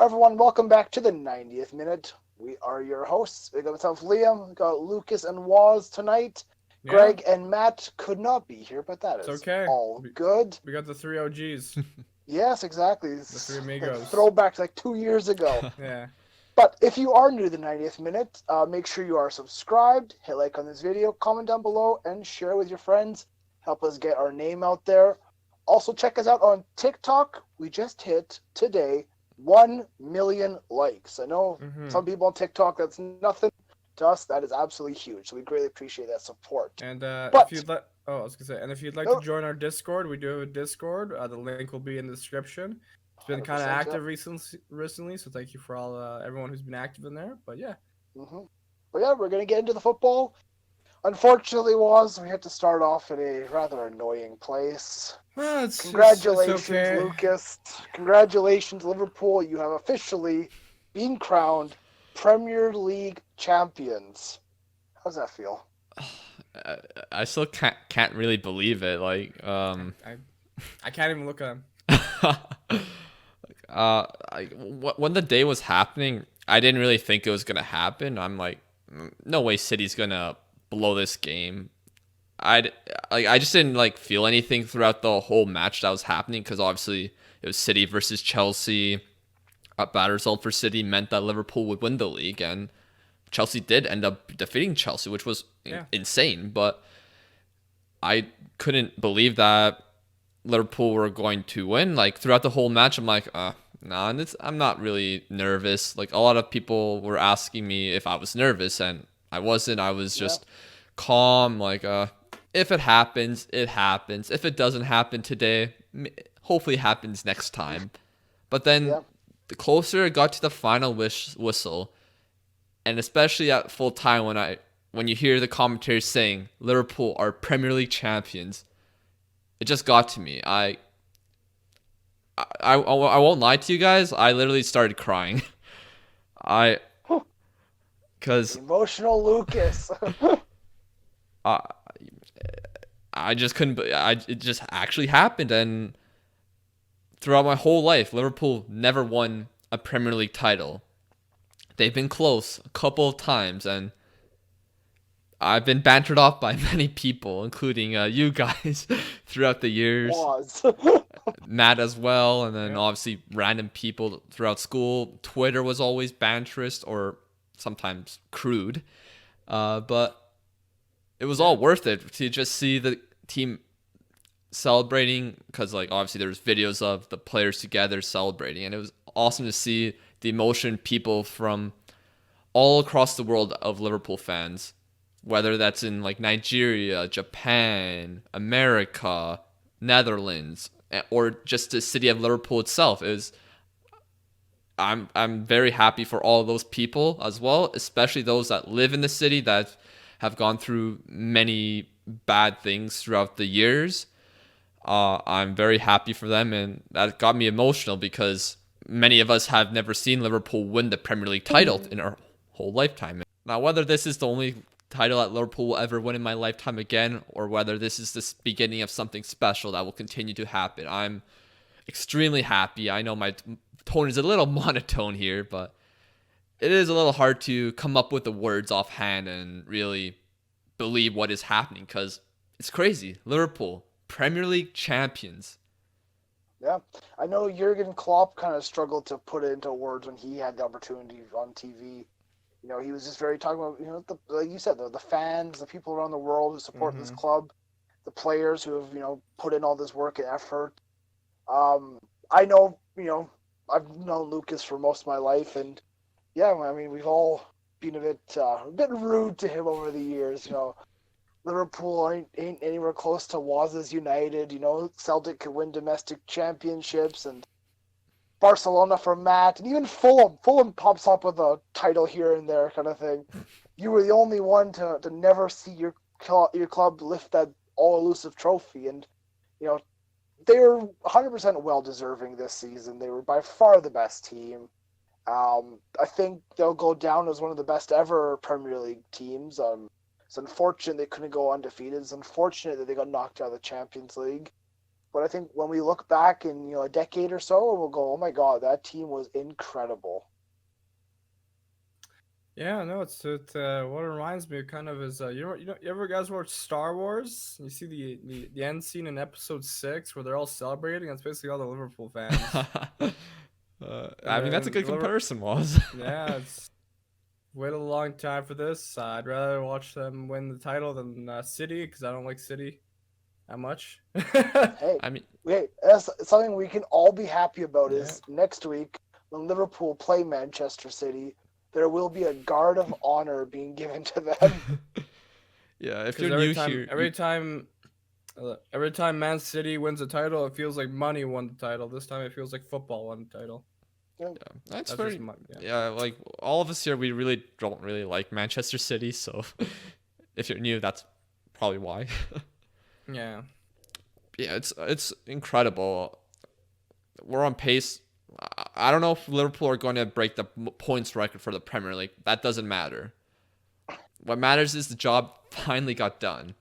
everyone, welcome back to the 90th minute. We are your hosts. We got myself, Liam, we got Lucas and Waz tonight. Yeah, Greg and Matt could not be here, but that it's is okay. all good. We got the three OGs, Yes, exactly. the three It's like amigos. throwback to like 2 years ago. Yeah. But if you are new to the 90th minute, make sure you are subscribed, hit like on this video, comment down below, and share with your friends. Help us get our name out there. Also, check us out on TikTok. We just hit today 1 million likes. I know hmm some people on TikTok, that's nothing. To us, that is absolutely huge. So we greatly appreciate that support. And if But, you'd like, oh, I was gonna say, and if you'd like to no, join our Discord, we do have a Discord. The link will be in the description. It's been kind of 100%, yeah. active recently, so thank you for all everyone who's been active in there. But yeah, hmm But yeah, we're going to get into the football. Unfortunately, we had to start off in a rather annoying place. it's Congratulations, okay. Lucas. Congratulations, Liverpool. You have officially been crowned Premier League champions. How's that feel? I, I still can't really believe it. I, I can't even look at him. When the day was happening, I didn't really think it was gonna happen. I'm like, no way, City's gonna blow this game. I just didn't feel anything throughout the whole match that was happening because obviously it was City versus Chelsea. A bad result for City meant that Liverpool would win the league, and Chelsea did end up defeating Chelsea, which was Yeah. insane. But I couldn't believe that Liverpool were going to win. Like throughout the whole match, I'm like, nah, I'm not really nervous. Like a lot of people were asking me if I was nervous, and I wasn't. I was Yeah, just calm. If it happens, it happens. If it doesn't happen today, hopefully it happens next time. But then yeah. the closer it got to the final whistle, and especially at full time when you hear the commentators saying Liverpool are Premier League champions, it just got to me. I won't lie to you guys. I literally started crying. I Whew. because Emotional Lucas. I I just couldn't. It just actually happened, and throughout my whole life, Liverpool never won a Premier League title. They've been close a couple of times, and I've been bantered off by many people, including you guys, throughout the years. Was. Matt as well, and then Yeah. obviously random people throughout school. Twitter was always banterist or sometimes crude, but it was all Yeah. worth it to just see the team celebrating because obviously there was videos of the players together celebrating, and it was awesome to see the emotion people from all across the world of Liverpool fans, whether that's in Nigeria, Japan, America, Netherlands, or just the city of Liverpool itself. I'm very happy for all of those people as well, especially those that live in the city that have gone through many bad things throughout the years. I'm very happy for them, and that got me emotional because many of us have never seen Liverpool win the Premier League title in our whole lifetime. Now, whether this is the only title that Liverpool will ever win in my lifetime again, or whether this is the beginning of something special that will continue to happen, I'm extremely happy. I know my tone is a little monotone here, but it is a little hard to come up with the words offhand and really believe what is happening because it's crazy. Liverpool, Premier League champions. Yeah. I know Jurgen Klopp kind of struggled to put it into words when he had the opportunity on TV. He was just very talking about, like you said, the fans, the people around the world who support this hmm club, the players who have, put in all this work and effort. I know, I've known Lucas for most of my life, and yeah, I mean, we've all been a bit rude to him over the years. Liverpool ain't anywhere close to Waz's United. Celtic could win domestic championships, and Barcelona for Matt, and even Fulham. Fulham pops up with a title here and there, kind of thing. You were the only one to never see your club lift that all elusive trophy, and you know they were 100% well deserving this season. They were by far the best team. I think they'll go down as one of the best ever Premier League teams. It's unfortunate they couldn't go undefeated. It's unfortunate that they got knocked out of the Champions League. But I think when we look back in a decade or so, we'll go, oh my God, that team was incredible. Yeah, no, it's what it reminds me of kind of is you ever guys watch Star Wars? You see the end scene in Episode 6 where they're all celebrating. That's basically all the Liverpool fans. I mean, that's a good comparison, was. Yeah, it's waited a long time for this. I'd rather watch them win the title than City because I don't like City that much. Hey, I mean, that's something we can all be happy about is next week when Liverpool play Manchester City, there will be a guard of honor being given to them. yeah, if you're new here, every time Man City wins a title, it feels like money won the title. This time it feels like football won the title. Yeah, that's very like all of us here, we really don't really like Manchester City, so if you're new, that's probably why. Yeah, it's incredible. We're on pace. I don't know if Liverpool are going to break the points record for the Premier League. That doesn't matter. What matters is the job finally got done.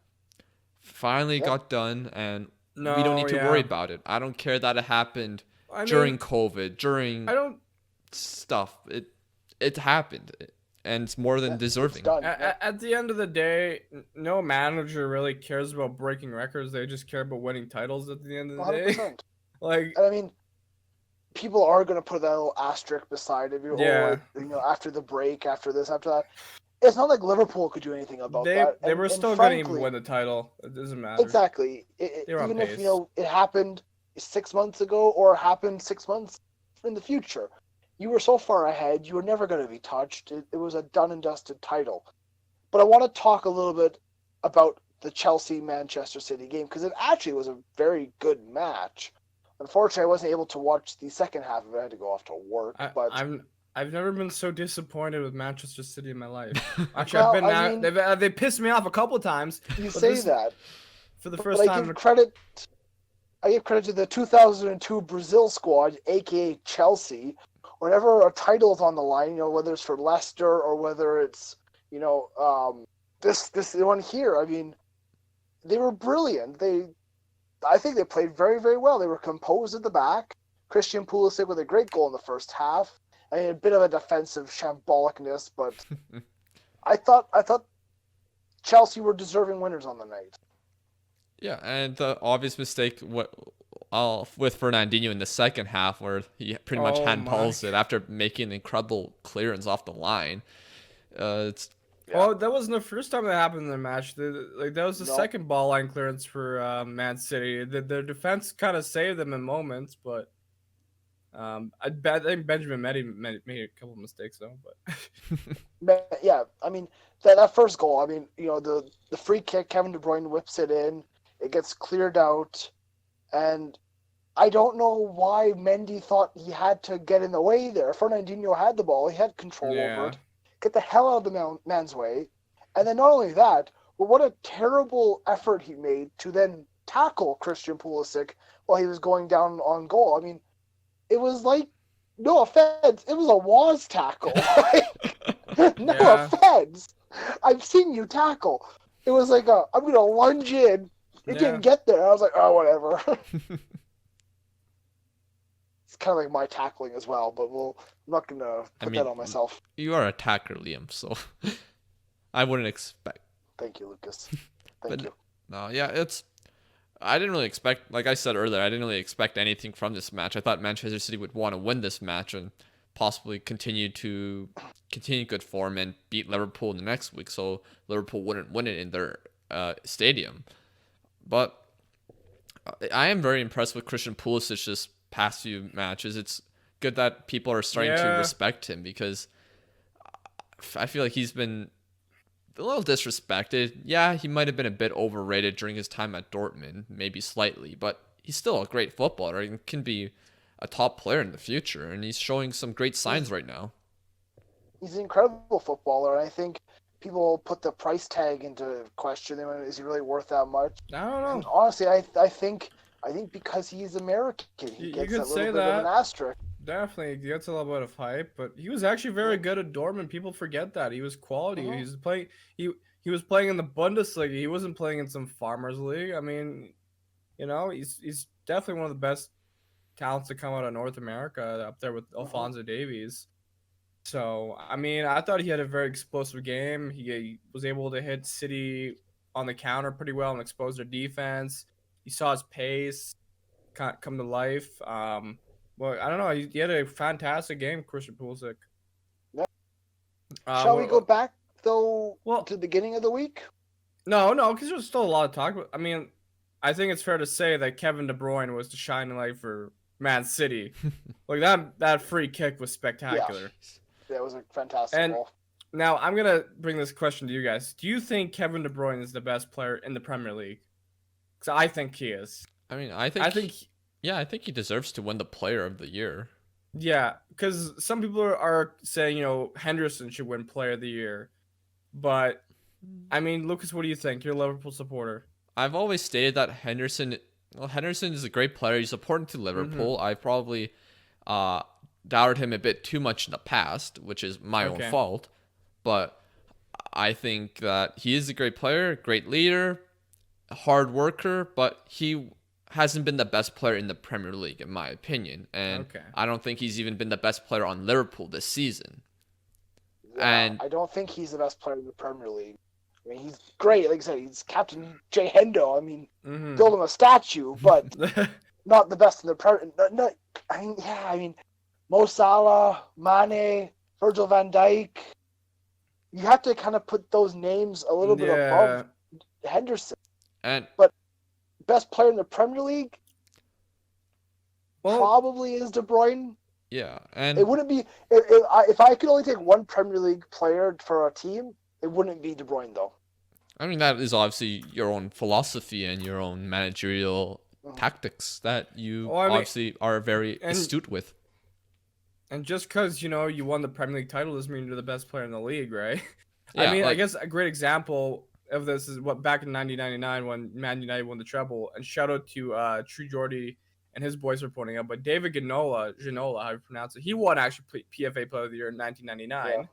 Got done, and we don't need to worry about it. I don't care that it happened during COVID, during stuff. It happened, and it's more than deserving. At the end of the day, no manager really cares about breaking records. They just care about winning titles at the end of the 100%. Day. Like, I mean, people are going to put that little asterisk beside it. After the break, after this, after that. It's not like Liverpool could do anything about that. They were still going to even win the title. It doesn't matter. Exactly. Even if it happened 6 months ago or happened 6 months in the future, you were so far ahead, you were never going to be touched. It was a done and dusted title. But I want to talk a little bit about the Chelsea-Manchester City game because it actually was a very good match. Unfortunately, I wasn't able to watch the second half of it. I had to go off to work. I've never been so disappointed with Manchester City in my life. Actually, they pissed me off a couple times. You say that for the first time. I give credit to the 2002 Brazil squad, aka Chelsea. Whenever a title is on the line, whether it's for Leicester or whether it's this one here. I mean, they were brilliant. I think they played very, very well. They were composed at the back. Christian Pulisic with a great goal in the first half. I mean, a bit of a defensive shambolic-ness, but I thought Chelsea were deserving winners on the night. Yeah, and the obvious mistake with Fernandinho in the second half, where he pretty much handballs it after making an incredible clearance off the line. Well, that wasn't the first time that happened in the match. That was the second ball line clearance for Man City. Their defense kind of saved them in moments, but I think Benjamin made a couple of mistakes though. But yeah, I mean that first goal. I mean, the free kick, Kevin De Bruyne whips it in. It gets cleared out, and I don't know why Mendy thought he had to get in the way there. Fernandinho had the ball; he had control over it. Get the hell out of the man's way. And then not only that, but what a terrible effort he made to then tackle Christian Pulisic while he was going down on goal. I mean, it was like, no offense, it was a Woz tackle. No offense. I've seen you tackle. It was like I'm going to lunge in. It didn't get there. I was like, oh, whatever. It's kind of like my tackling as well, but I'm not going to put that on myself. You are an attacker, Liam, so I wouldn't expect. Thank you, Lucas. Thank you. No, yeah, I didn't really expect, like I said earlier, I didn't really expect anything from this match. I thought Manchester City would want to win this match and possibly continue good form and beat Liverpool in the next week, so Liverpool wouldn't win it in their stadium. But I am very impressed with Christian Pulisic's past few matches. It's good that people are starting to respect him because I feel like he's been a little disrespected. Yeah, he might have been a bit overrated during his time at Dortmund, maybe slightly, but he's still a great footballer and can be a top player in the future, and he's showing some great signs right now. He's an incredible footballer, and I think people put the price tag into question. Is he really worth that much? I don't know. And honestly, I think because he's American, he gets a little bit of an asterisk. Definitely, he gets a little bit of hype, but he was actually very good at Dortmund. People forget that he was quality. He was playing. He was playing in the Bundesliga. He wasn't playing in some farmers league. I mean, he's definitely one of the best talents to come out of North America, up there with Alphonso Davies. So, I mean, I thought he had a very explosive game. He was able to hit City on the counter pretty well and expose their defense. You saw his pace come to life. Well, I don't know. He had a fantastic game, Christian Pulisic. Yeah. Shall we go back, though, to the beginning of the week? No, because there's still a lot of talk about. I mean, I think it's fair to say that Kevin De Bruyne was the shining light for Man City. Like, that free kick was spectacular. Yeah, it was a fantastic goal. Now, I'm going to bring this question to you guys. Do you think Kevin De Bruyne is the best player in the Premier League? Because I think he is. I mean, I think he deserves to win the Player of the Year. Yeah, because some people are saying, Henderson should win Player of the Year. But, I mean, Lucas, what do you think? You're a Liverpool supporter. I've always stated that Henderson is a great player. He's important to Liverpool. I've probably doubted him a bit too much in the past, which is my own fault. But I think that he is a great player, great leader, hard worker, but he hasn't been the best player in the Premier League, in my opinion. And I don't think he's even been the best player on Liverpool this season. Yeah, and I don't think he's the best player in the Premier League. I mean, he's great. Like I said, he's Captain J. Hendo. I mean, build him a statue, but not the best in the Premier League. I mean, Mo Salah, Mane, Virgil van Dijk. You have to kind of put those names a little bit above Henderson. But best player in the Premier League probably is De Bruyne. Yeah, and it wouldn't be if I could only take one Premier League player for a team, it wouldn't be De Bruyne though. I mean, that is obviously your own philosophy and your own managerial tactics that you obviously are very astute with. And just because, you won the Premier League title doesn't mean you're the best player in the league, right? Yeah, I mean, I guess a great example of this is back in 1999 when Man United won the treble. And shout out to True Jordy and his boys for pointing out. But David Ginola, how you pronounce it, he won actually PFA Player of the Year in 1999.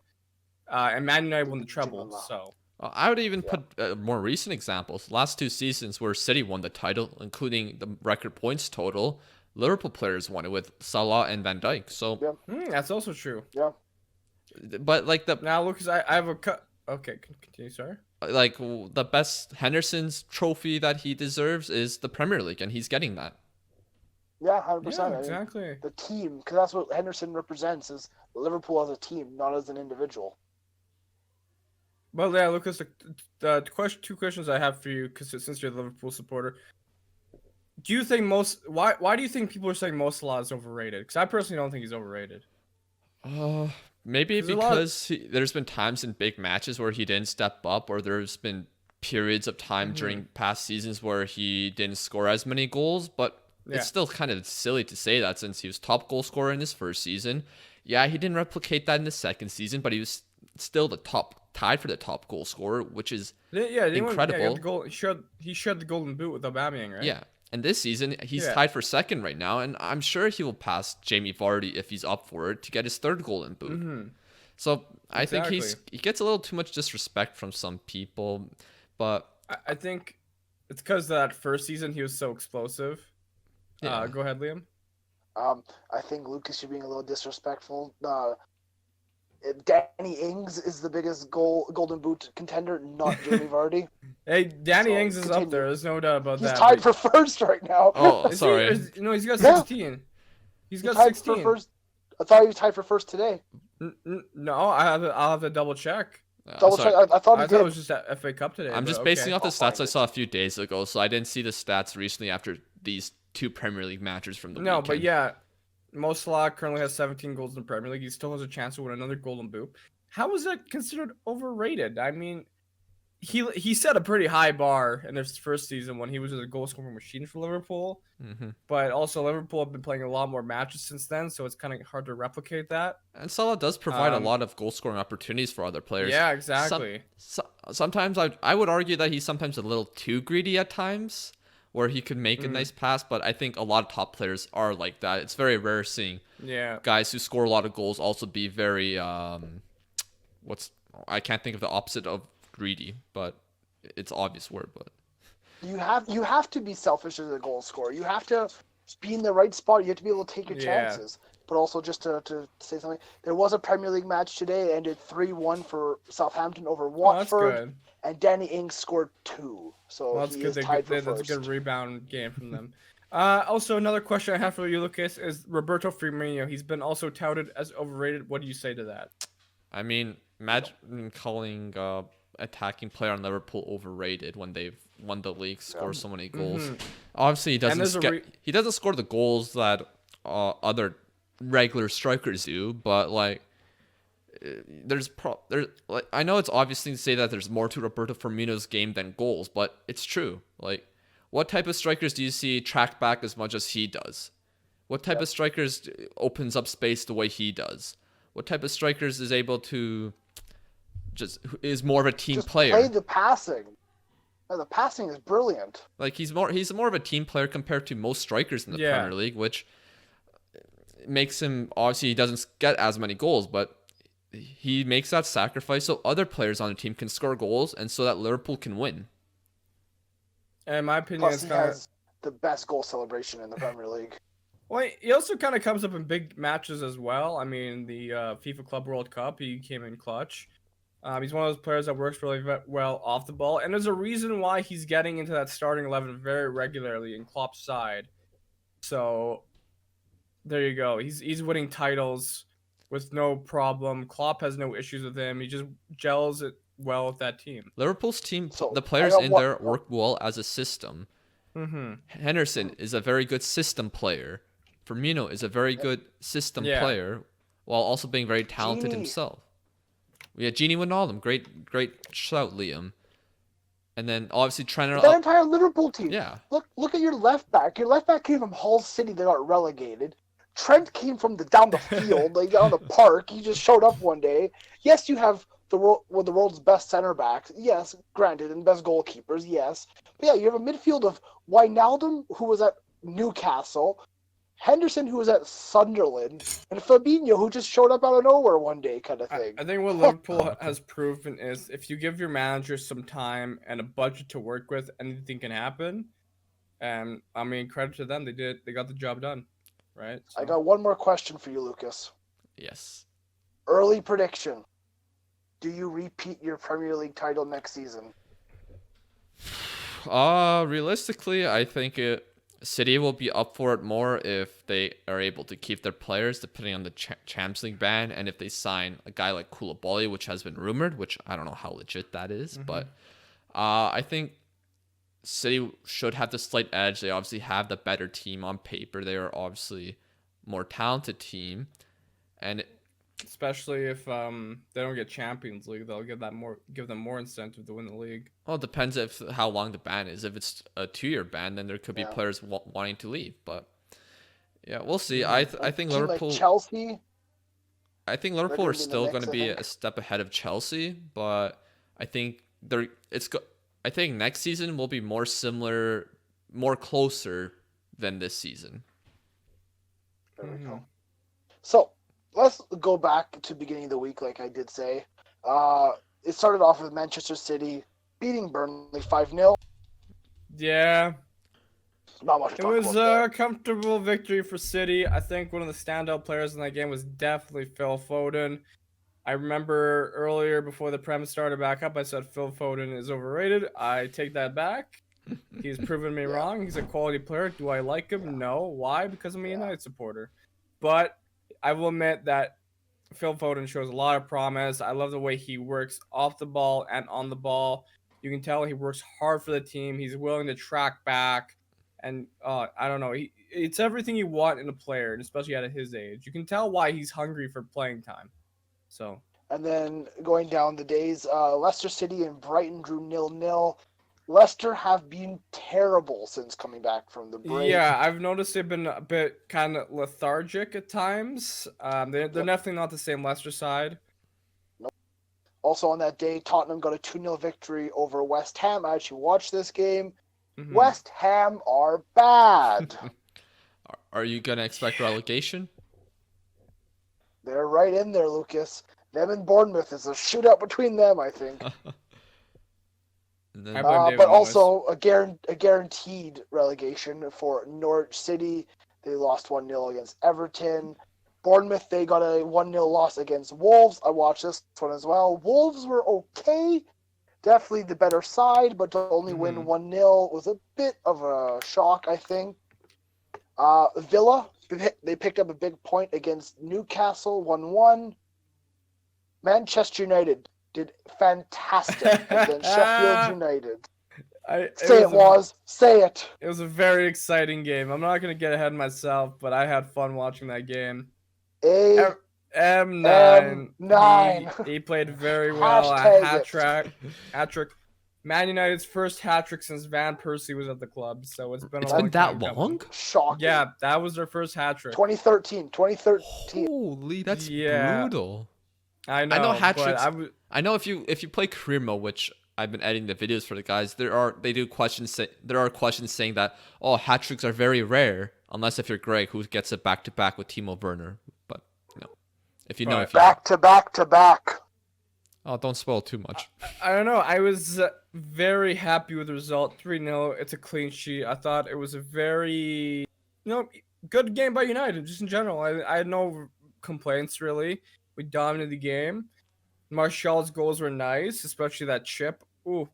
Yeah. And Man United won the treble, so... I would even put more recent examples. Last 2 seasons where City won the title, including the record points total, Liverpool players won it with Salah and Van Dijk. So that's also true. Yeah. But like now, Lucas, I have a cut. Okay, continue. Sorry. Like the best Henderson's trophy that he deserves is the Premier League, and he's getting that. Yeah, 100%. Yeah, exactly. I mean, the team, because that's what Henderson represents: is Liverpool as a team, not as an individual. Well, yeah, Lucas, the two questions I have for you, because since you're a Liverpool supporter, do you think why do you think people are saying Mo Salah is overrated? Because I personally don't think he's overrated. Maybe because there's been times in big matches where he didn't step up, or there's been periods of time during past seasons where he didn't score as many goals, but it's still kind of silly to say that since he was top goal scorer in his first season. Yeah, he didn't replicate that in the second season, but he was still tied for the top goal scorer, which is incredible. He shared the golden boot with Aubameyang, right? Yeah, and this season he's tied for second right now, and I'm sure he will pass Jamie Vardy if he's up for it to get his third golden boot. So I think he gets a little too much disrespect from some people, but I think it's because that first season he was so explosive. Yeah. Go ahead, Liam. I think Lucas, you're being a little disrespectful. Danny Ings is the biggest golden boot contender, not Jamie Vardy. Hey, Danny Ings is up there. There's no doubt about that. He's tied for first right now. Oh, sorry. No, he's got 16. He's got 16. For first. I thought he was tied for first today. No, I'll have to double check. Double check. I thought it was just at FA Cup today. I'm just basing off the stats I saw a few days ago, so I didn't see the stats recently after these 2 Premier League matches from the weekend. But yeah, Mo Salah currently has 17 goals in the Premier League. He still has a chance to win another golden boot. How is that considered overrated? I mean, he set a pretty high bar in his first season when he was a goal scoring machine for Liverpool. But also Liverpool have been playing a lot more matches since then, so it's kind of hard to replicate that. And Salah does provide a lot of goal scoring opportunities for other players. Yeah, exactly. Sometimes I would argue that he's sometimes a little too greedy at times, where he could make a nice pass, but I think a lot of top players are like that. It's very rare seeing guys who score a lot of goals also be very I can't think of the opposite of greedy, but it's obvious word, but You have to be selfish as a goal scorer. You have to be in the right spot. You have to be able to take your chances. But also, just to say something, there was a Premier League match today. It ended 3-1 for Southampton over Watford. That's good. And Danny Ings scored 2. So that's he good. is tied for That's first. a good rebound game from them. Also, another question I have for you, Lucas, is Roberto Firmino. He's been also touted as overrated. What do you say to that? I mean, imagine calling attacking player on Liverpool overrated when they've won the league, score so many goals. Obviously, he doesn't score the goals that other regular strikers do, but like I know it's obviously to say that there's more to Roberto Firmino's game than goals, but it's true. Like, what type of strikers do you see track back as much as he does? What type of strikers opens up space the way he does? What type of strikers is able to is more of a team player? Play the passing. The passing is brilliant. Like, he's more of a team player compared to most strikers in the Premier League, which makes him, obviously he doesn't get as many goals, but he makes that sacrifice so other players on the team can score goals and so that Liverpool can win. In my opinion, Plus, he has the best goal celebration in the Premier League. Well, he also kind of comes up in big matches as well. I mean, the FIFA Club World Cup, he came in clutch. He's one of those players that works really well off the ball, and there's a reason why he's getting into that starting 11 very regularly in Klopp's side. So there you go. He's winning titles with no problem. Klopp has no issues with him. He just gels it well with that team. Liverpool's team, the players in there work well as a system. Henderson is a very good system player. Firmino is a very good system player, while also being very talented himself. We had Gini Wijnaldum, great shout, Liam. And then obviously Trent. That entire Liverpool team. Yeah. Look at your left back. Your left back came from Hull City. They got relegated. Trent came from down the field, like down the park. He just showed up one day. Yes, you have the world's best center backs. Yes, granted, and best goalkeepers. Yes, but yeah, you have a midfield of Wijnaldum, who was at Newcastle, Henderson, who was at Sunderland, and Fabinho, who just showed up out of nowhere one day, kind of thing. I think what Liverpool has proven is if you give your manager some time and a budget to work with, anything can happen. And I mean, credit to them, they got the job done. Right. So. I got one more question for you, Lucas. Yes. Early prediction. Do you repeat your Premier League title next season? Realistically, I think City will be up for it more if they are able to keep their players, depending on the Champions League ban, and if they sign a guy like Koulibaly, which has been rumored, which I don't know how legit that is, but I think City should have the slight edge. They obviously have the better team on paper. They are obviously more talented team, and especially if they don't get Champions League, they'll give them more incentive to win the league. Well, it depends how long the ban is. If it's a 2-year ban, then there could be players wanting to leave. But yeah, we'll see. I think Liverpool, like Chelsea. I think Liverpool are still going to be a step ahead of Chelsea, but I think I think next season will be more similar, more closer than this season. There we go. So let's go back to the beginning of the week, like I did say. It started off with Manchester City beating Burnley 5-0. Yeah. Not much to talk about. It was a comfortable victory for City. I think one of the standout players in that game was definitely Phil Foden. I remember earlier before the Prem started back up, I said Phil Foden is overrated. I take that back. He's proven me wrong. He's a quality player. Do I like him? No. Why? Because I'm a United supporter. But I will admit that Phil Foden shows a lot of promise. I love the way he works off the ball and on the ball. You can tell he works hard for the team. He's willing to track back. And I don't know. It's everything you want in a player, and especially at his age. You can tell why he's hungry for playing time. So. And then going down the days, Leicester City and Brighton drew 0-0. Leicester have been terrible since coming back from the break. Yeah, I've noticed they've been a bit kind of lethargic at times. They're definitely not the same Leicester side. Nope. Also on that day, Tottenham got a 2-0 victory over West Ham. I actually watched this game. Mm-hmm. West Ham are bad. Are you going to expect relegation? They're right in there, Lucas. Them and Bournemouth is a shootout between them, I think. But also a guaranteed relegation for Norwich City. They lost 1-0 against Everton. Bournemouth, they got a 1-0 loss against Wolves. I watched this one as well. Wolves were okay. Definitely the better side, but to only win 1-0 was a bit of a shock, I think. Villa, they picked up a big point against Newcastle, 1-1. Manchester United did fantastic against Sheffield United. Say it. It was a very exciting game. I'm not going to get ahead of myself, but I had fun watching that game. M9. He played very well. A hat trick. Man United's first hat trick since Van Persie was at the club. So it's been that long? Shocking. Yeah, that was their first hat trick. 2013. Holy, that's brutal. I know hat tricks. I know if you play career mode, which I've been editing the videos for the guys, there are questions saying that hat tricks are very rare unless if you're Greg, who gets it back to back with Timo Werner. But if you know, back to back. Oh, don't spoil too much. I don't know. I was very happy with the result. 3-0. It's a clean sheet. I thought it was a very good game by United just in general. I had no complaints really. We dominated the game. Martial's goals were nice, especially that chip.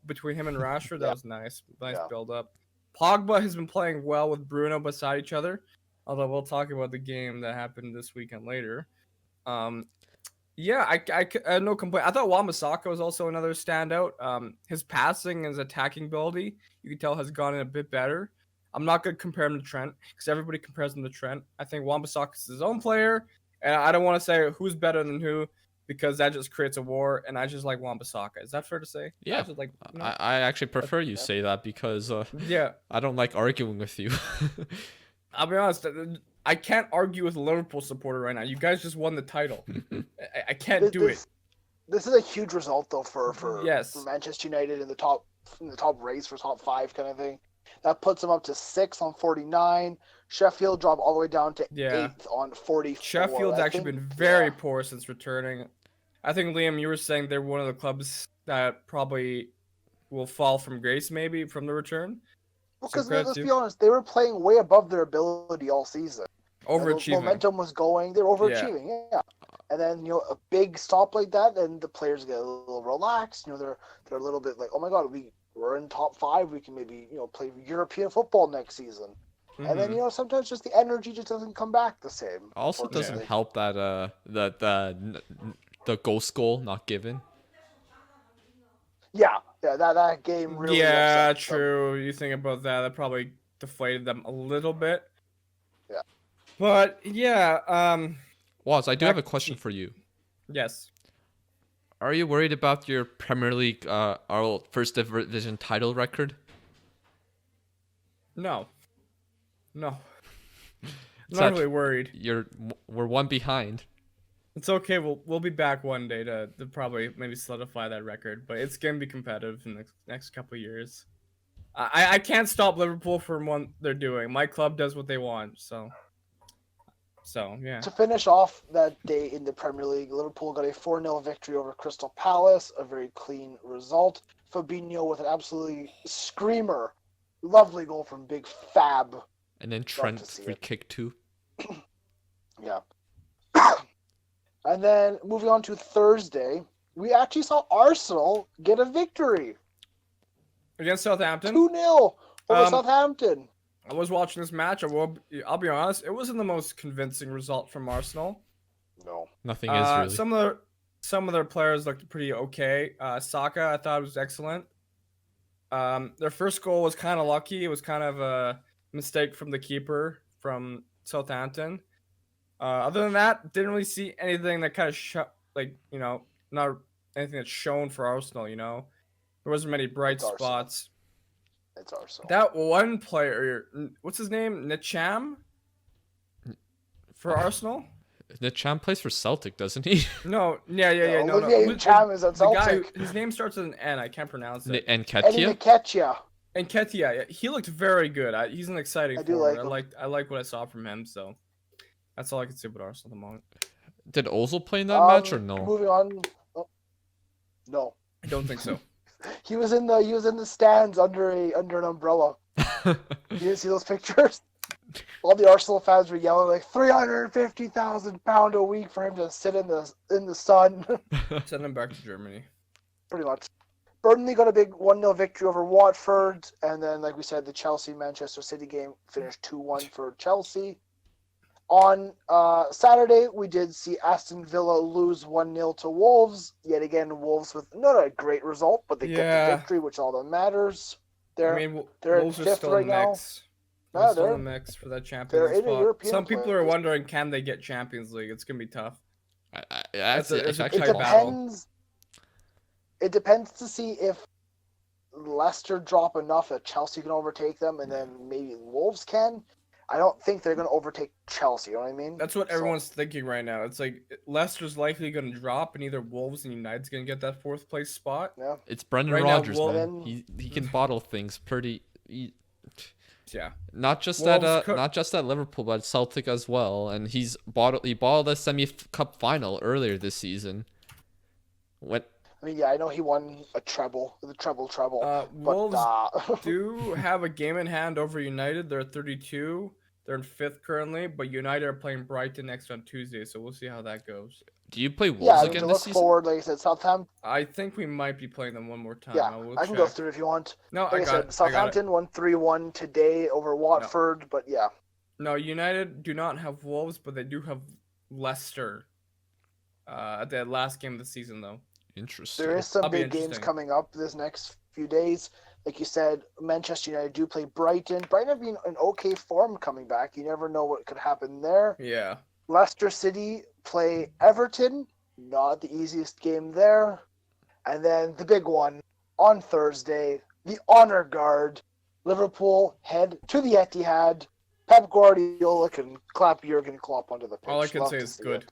Between him and Rashford, that was nice. Nice build up. Pogba has been playing well with Bruno beside each other. Although we'll talk about the game that happened this weekend later. I had no complaint. I thought Wan-Bissaka was also another standout. His passing and his attacking ability, you can tell, has gotten a bit better. I'm not going to compare him to Trent because everybody compares him to Trent. I think Wan-Bissaka is his own player, and I don't want to say who's better than who because that just creates a war, and I just like Wan-Bissaka. Is that fair to say? Yeah. I actually prefer you say that because I don't like arguing with you. I'll be honest. I can't argue with a Liverpool supporter right now. You guys just won the title. I can't do it. This is a huge result, though, for Manchester United in the top race for top 5 kind of thing. That puts them up to 6 on 49. Sheffield dropped all the way down to 8th on 44. Sheffield's actually been very poor since returning. I think, Liam, you were saying they're one of the clubs that probably will fall from grace, maybe, from the return. Because let's be honest, they were playing way above their ability all season. Overachieving. The momentum was going. They were overachieving, And then a big stop like that, and the players get a little relaxed. They're a little bit like, oh my god, we're in top 5. We can maybe play European football next season. Mm-hmm. And then sometimes just the energy just doesn't come back the same. Also, doesn't help that the ghost goal not given. Yeah, that game really. Yeah, true. You think about that? That probably deflated them a little bit. Yeah. But Woz, I do have a question for you. Yes. Are you worried about your Premier League, our first division title record? No. Not really worried. We're one behind. It's okay. We'll be back one day to probably maybe solidify that record, but it's gonna be competitive in the next couple of years. I can't stop Liverpool from what they're doing. My club does what they want, so yeah. To finish off that day in the Premier League, Liverpool got a 4-0 victory over Crystal Palace, a very clean result. Fabinho with an absolutely screamer, lovely goal from Big Fab. And then Trent free kick too. Yeah. And then moving on to Thursday, we actually saw Arsenal get a victory against Southampton. 2-0 over Southampton. I was watching this match. I'll be honest, it wasn't the most convincing result from Arsenal. No, nothing is really. Some of their players looked pretty okay. Saka, I thought, was excellent. Their first goal was kind of lucky. It was kind of a mistake from the keeper from Southampton. Other than that, didn't really see anything that kind of not anything that's shown for Arsenal. There wasn't many bright spots. It's Arsenal. That one player, what's his name? Nicham? For Arsenal? Nicham plays for Celtic, doesn't he? No. No. Nicham is at Celtic. His name starts with an N. I can't pronounce it. Nketiah. Yeah. He looked very good. He's an exciting forward. I like what I saw from him, so that's all I can say about Arsenal at the moment. Did Ozil play in that match or no? Moving on. Oh. No. I don't think so. He was in the stands under an umbrella. You didn't see those pictures? All the Arsenal fans were yelling like £350,000 a week for him to sit in the sun. Send him back to Germany. Pretty much. Burnley got a big 1-0 victory over Watford, and then, like we said, the Chelsea-Manchester City game finished 2-1 for Chelsea. On Saturday, we did see Aston Villa lose 1-0 to Wolves. Yet again, Wolves with not a great result, but they get the victory, which all that matters. They're Wolves in fifth right now. They're still in the mix for that Champions spot. Some people are wondering, can they get Champions League? It's going to be tough. It's a tight battle. It depends to see if Leicester drop enough that Chelsea can overtake them, and then maybe Wolves can. I don't think they're going to overtake Chelsea, you know what I mean? That's what everyone's thinking right now. It's like Leicester's likely going to drop, and either Wolves and United's going to get that fourth place spot. Yeah. It's Brendan Rodgers, man. He can bottle things pretty. Yeah. Not just at Liverpool, but Celtic as well. And he bottled a semi-cup final earlier this season. I know he won the treble. Wolves do have a game in hand over United. They're 32. They're in 5th currently, but United are playing Brighton next on Tuesday, so we'll see how that goes. Do you play Wolves again this season? Forward, like I said, Southampton. I think we might be playing them one more time. Yeah, I can go through it if you want. No, like I said, Southampton won 3-1 today over Watford, but yeah. No, United do not have Wolves, but they do have Leicester at the last game of the season, though. Interesting. There is some big games coming up this next few days. Like you said, Manchester United do play Brighton. Brighton have been in okay form coming back. You never know what could happen there. Yeah. Leicester City play Everton. Not the easiest game there. And then the big one on Thursday, the Honor Guard. Liverpool head to the Etihad. Pep Guardiola can clap Jurgen Klopp onto the pitch. All I can say is good.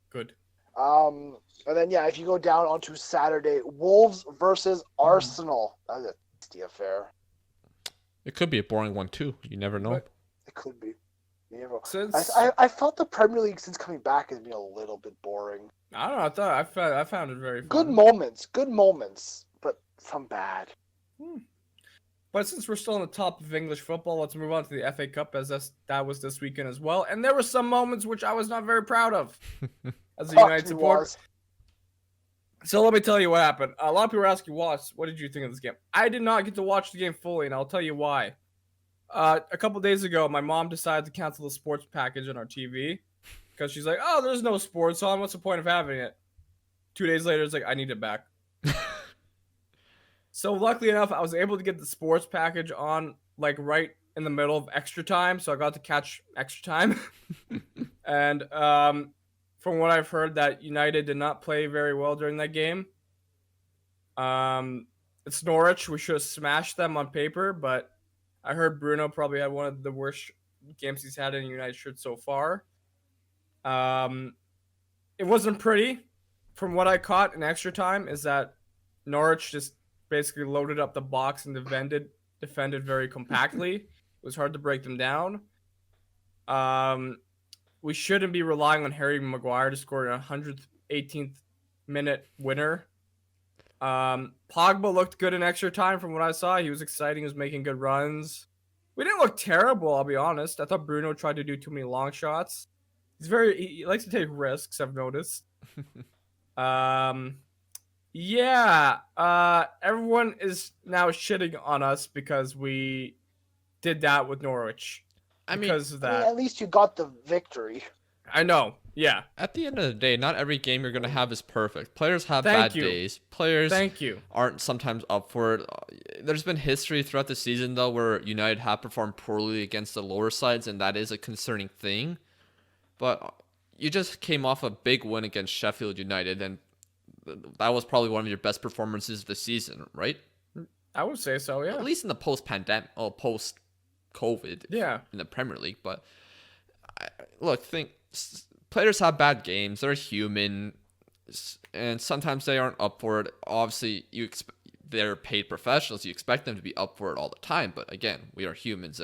Good. And then, if you go down onto Saturday, Wolves versus Arsenal. That's a nasty affair. It could be a boring one, too. You never know. It could be. I felt the Premier League since coming back has been a little bit boring. I don't know. I found it very fun. Good moments, but some bad. But since we're still on the top of English football, let's move on to the FA Cup, as that was this weekend as well. And there were some moments which I was not very proud of as a United supporter. So let me tell you what happened. A lot of people were asking, what did you think of this game? I did not get to watch the game fully, and I'll tell you why. A couple days ago, my mom decided to cancel the sports package on our TV because she's like, oh, there's no sports on. What's the point of having it? 2 days later, it's like, I need it back. So luckily enough, I was able to get the sports package on like right in the middle of extra time. So I got to catch extra time. And from what I've heard, that United did not play very well during that game. It's Norwich. We should have smashed them on paper, but I heard Bruno probably had one of the worst games he's had in a United shirt so far. It wasn't pretty. From what I caught in extra time is that Norwich just basically loaded up the box and defended very compactly. It was hard to break them down. We shouldn't be relying on Harry Maguire to score a 118th minute winner. Pogba looked good in extra time from what I saw. He was exciting. He was making good runs. We didn't look terrible, I'll be honest. I thought Bruno tried to do too many long shots. He likes to take risks, I've noticed. Everyone is now shitting on us because we did that with Norwich. Because of that. At least you got the victory. I know. Yeah. At the end of the day, not every game you're going to have is perfect. Players have bad days. Players aren't sometimes up for it. There's been history throughout the season, though, where United have performed poorly against the lower sides, and that is a concerning thing. But you just came off a big win against Sheffield United, and that was probably one of your best performances of the season, right? I would say so, yeah. At least in the post-pandemic, post-COVID, in the Premier League. But players have bad games. They're human, and sometimes they aren't up for it. Obviously, they're paid professionals. You expect them to be up for it all the time. But again, we are humans,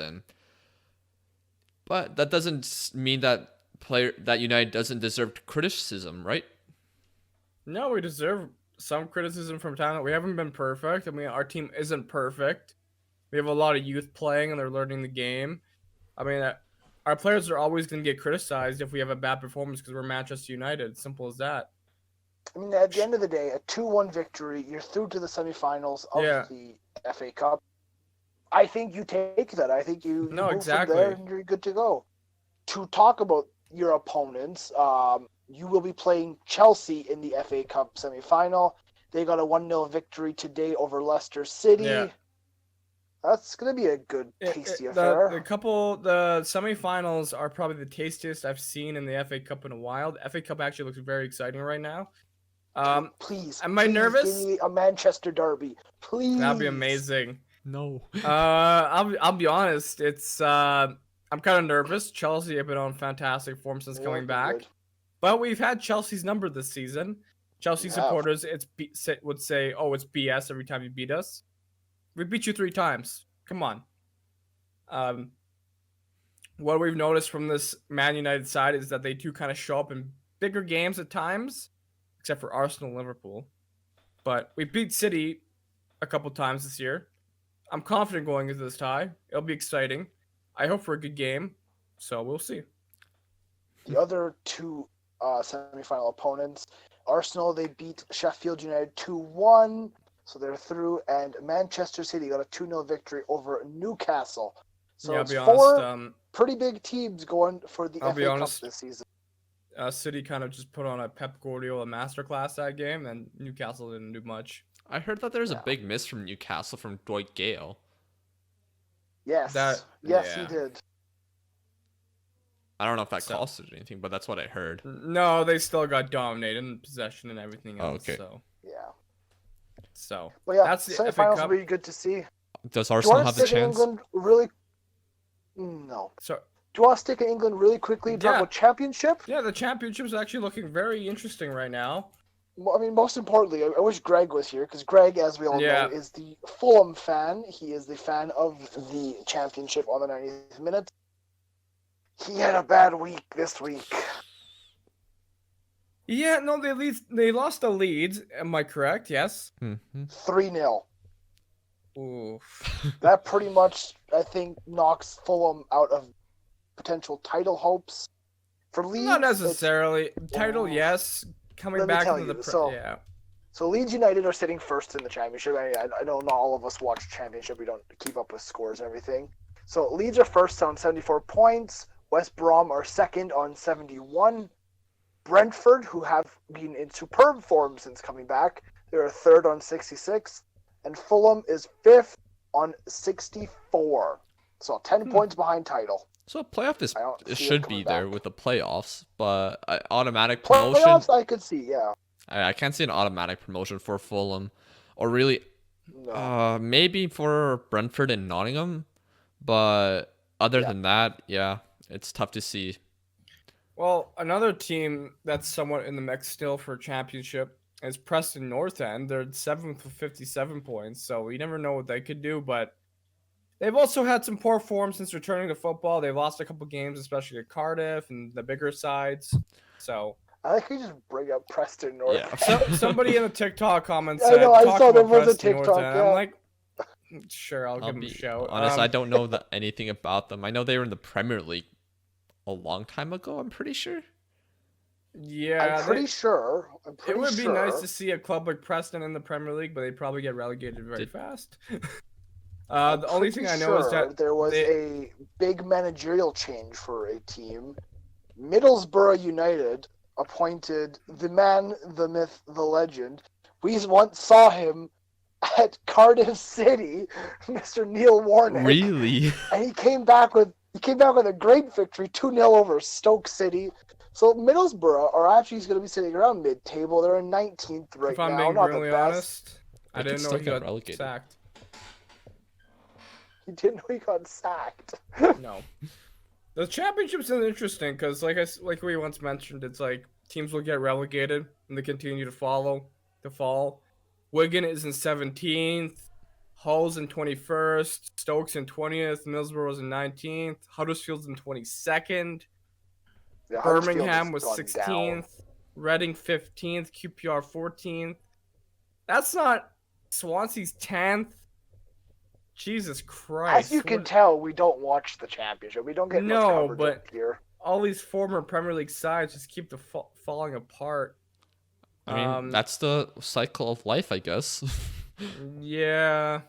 but that doesn't mean that United doesn't deserve criticism, right? No, we deserve some criticism from talent. We haven't been perfect. I mean, our team isn't perfect. We have a lot of youth playing, and they're learning the game. I mean, our players are always going to get criticized if we have a bad performance because we're Manchester United. Simple as that. I mean, at the end of the day, a 2-1 victory, you're through to the semifinals of the FA Cup. I think you take that. I think you move exactly. from there and you're good to go. To talk about your opponents, you will be playing Chelsea in the FA Cup semifinal. They got a 1-0 victory today over Leicester City. Yeah. That's going to be a good, tasty affair. The semifinals are probably the tastiest I've seen in the FA Cup in a while. The FA Cup actually looks very exciting right now. Please. Am I nervous? Give me a Manchester derby. Please. That'd be amazing. No. I'll be honest. It's I'm kind of nervous. Chelsea have been on fantastic form since coming back, but we've had Chelsea's number this season. Chelsea supporters would say, "Oh, it's BS every time you beat us." We beat you 3 times. Come on. What we've noticed from this Man United side is that they do kind of show up in bigger games at times, except for Arsenal and Liverpool. But we beat City a couple times this year. I'm confident going into this tie. It'll be exciting. I hope for a good game. So we'll see. The other 2 semifinal opponents, Arsenal, they beat Sheffield United 2-1. So they're through, and Manchester City got a 2-0 victory over Newcastle. So yeah, it's I'll be 4 honest, pretty big teams going for the FA Cup this season. City kind of just put on a Pep Guardiola masterclass that game, and Newcastle didn't do much. I heard that there's a big miss from Newcastle from Dwight Gale. Yes, he did. I don't know if that costed anything, but that's what I heard. No, they still got dominated in possession and everything else. Okay. So. Yeah. So, well, yeah, that's the semifinals will be good to see. Does Arsenal have the chance? England really? No. So, do you want to stick in England really quickly and talk about championship? Yeah, the championship is actually looking very interesting right now. Well, I mean, most importantly, I wish Greg was here because Greg, as we all know, is the Fulham fan. He is the fan of the championship on the 90th minute. He had a bad week this week. Yeah, no, they lost the lead. Am I correct? Yes. 3-0. Oof. That pretty much, I think, knocks Fulham out of potential title hopes. For Leeds, not necessarily. Title, yes. Coming back into the So Leeds United are sitting first in the championship. I know not all of us watch championship. We don't keep up with scores and everything. So Leeds are first on 74 points. West Brom are second on 71. Brentford, who have been in superb form since coming back, they're third on 66. And Fulham is fifth on 64. So 10 points behind title. So a playoff should be there with the playoffs, but automatic promotion. Playoffs, I could see, yeah. I can't see an automatic promotion for Fulham, or really, maybe for Brentford and Nottingham, but other than that, it's tough to see. Well, another team that's somewhat in the mix still for championship is Preston North End. They're 7th with 57 points, so we never know what they could do, but they've also had some poor form since returning to football. They've lost a couple games, especially at Cardiff and the bigger sides. So I like you just bring up Preston North. Yeah. Somebody in the TikTok comments said, I saw there was a TikTok. I'm like, sure, I'll give them a shout. Honest, I don't know anything about them. I know they were in the Premier League a long time ago, I'm pretty sure. Yeah, I'm pretty sure. It would be nice to see a club like Preston in the Premier League, but they'd probably get relegated very fast. The only thing I know is that there was a big managerial change for a team. Middlesbrough United appointed the man, the myth, the legend. We once saw him at Cardiff City, Mr. Neil Warnock. Really? And he came back with a great victory, 2-0 over Stoke City. So Middlesbrough are actually going to be sitting around mid-table. They're in 19th right now. If I'm being really honest, I didn't know he got sacked. You didn't know he got sacked? No. The championship's interesting because, like we once mentioned, it's like teams will get relegated and they continue to fall. Wigan is in 17th. Hull's in 21st. Stoke's in 20th. Middlesbrough's in 19th. Huddersfield's in 22nd. Birmingham was 16th. Reading 15th. QPR 14th. That's not Swansea's 10th. Jesus As Christ. you can tell, we don't watch the championship. We don't get much coverage up here. All these former Premier League sides just keep falling apart. I mean, that's the cycle of life, I guess. Yeah.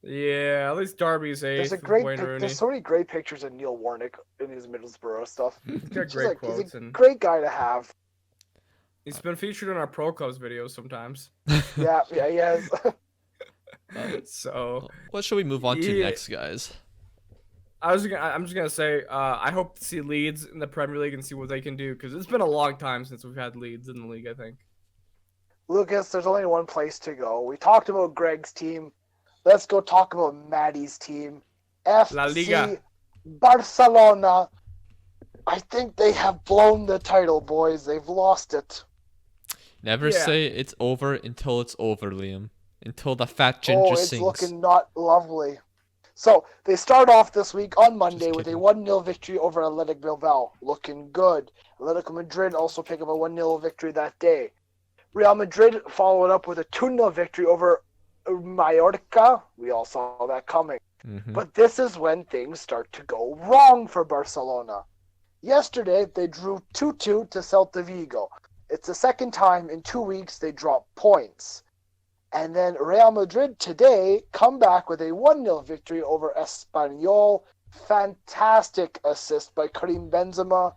Yeah, at least Derby's 8th. There's so many great pictures of Neil Warnock in his Middlesbrough stuff. He's got great quotes. He's a great guy to have. He's been featured in our Pro Clubs videos sometimes. Yeah, he has. So, what should we move on to next, guys? I'm just gonna say, I hope to see Leeds in the Premier League and see what they can do, because it's been a long time since we've had Leeds in the league, I think. Lucas, there's only one place to go. We talked about Greg's team. Let's go talk about Maddie's team. La Liga. FC Barcelona. I think they have blown the title, boys. They've lost it. Never say it's over until it's over, Liam. Until the fat ginger sings. Oh, it's looking not lovely. So, they start off this week on Monday with a 1-0 victory over Athletic Bilbao. Looking good. Atletico Madrid also pick up a 1-0 victory that day. Real Madrid followed up with a 2-0 victory over Mallorca. We all saw that coming. Mm-hmm. But this is when things start to go wrong for Barcelona. Yesterday, they drew 2-2 to Celta Vigo. It's the second time in 2 weeks they dropped points. And then Real Madrid today come back with a 1-0 victory over Espanyol. Fantastic assist by Karim Benzema.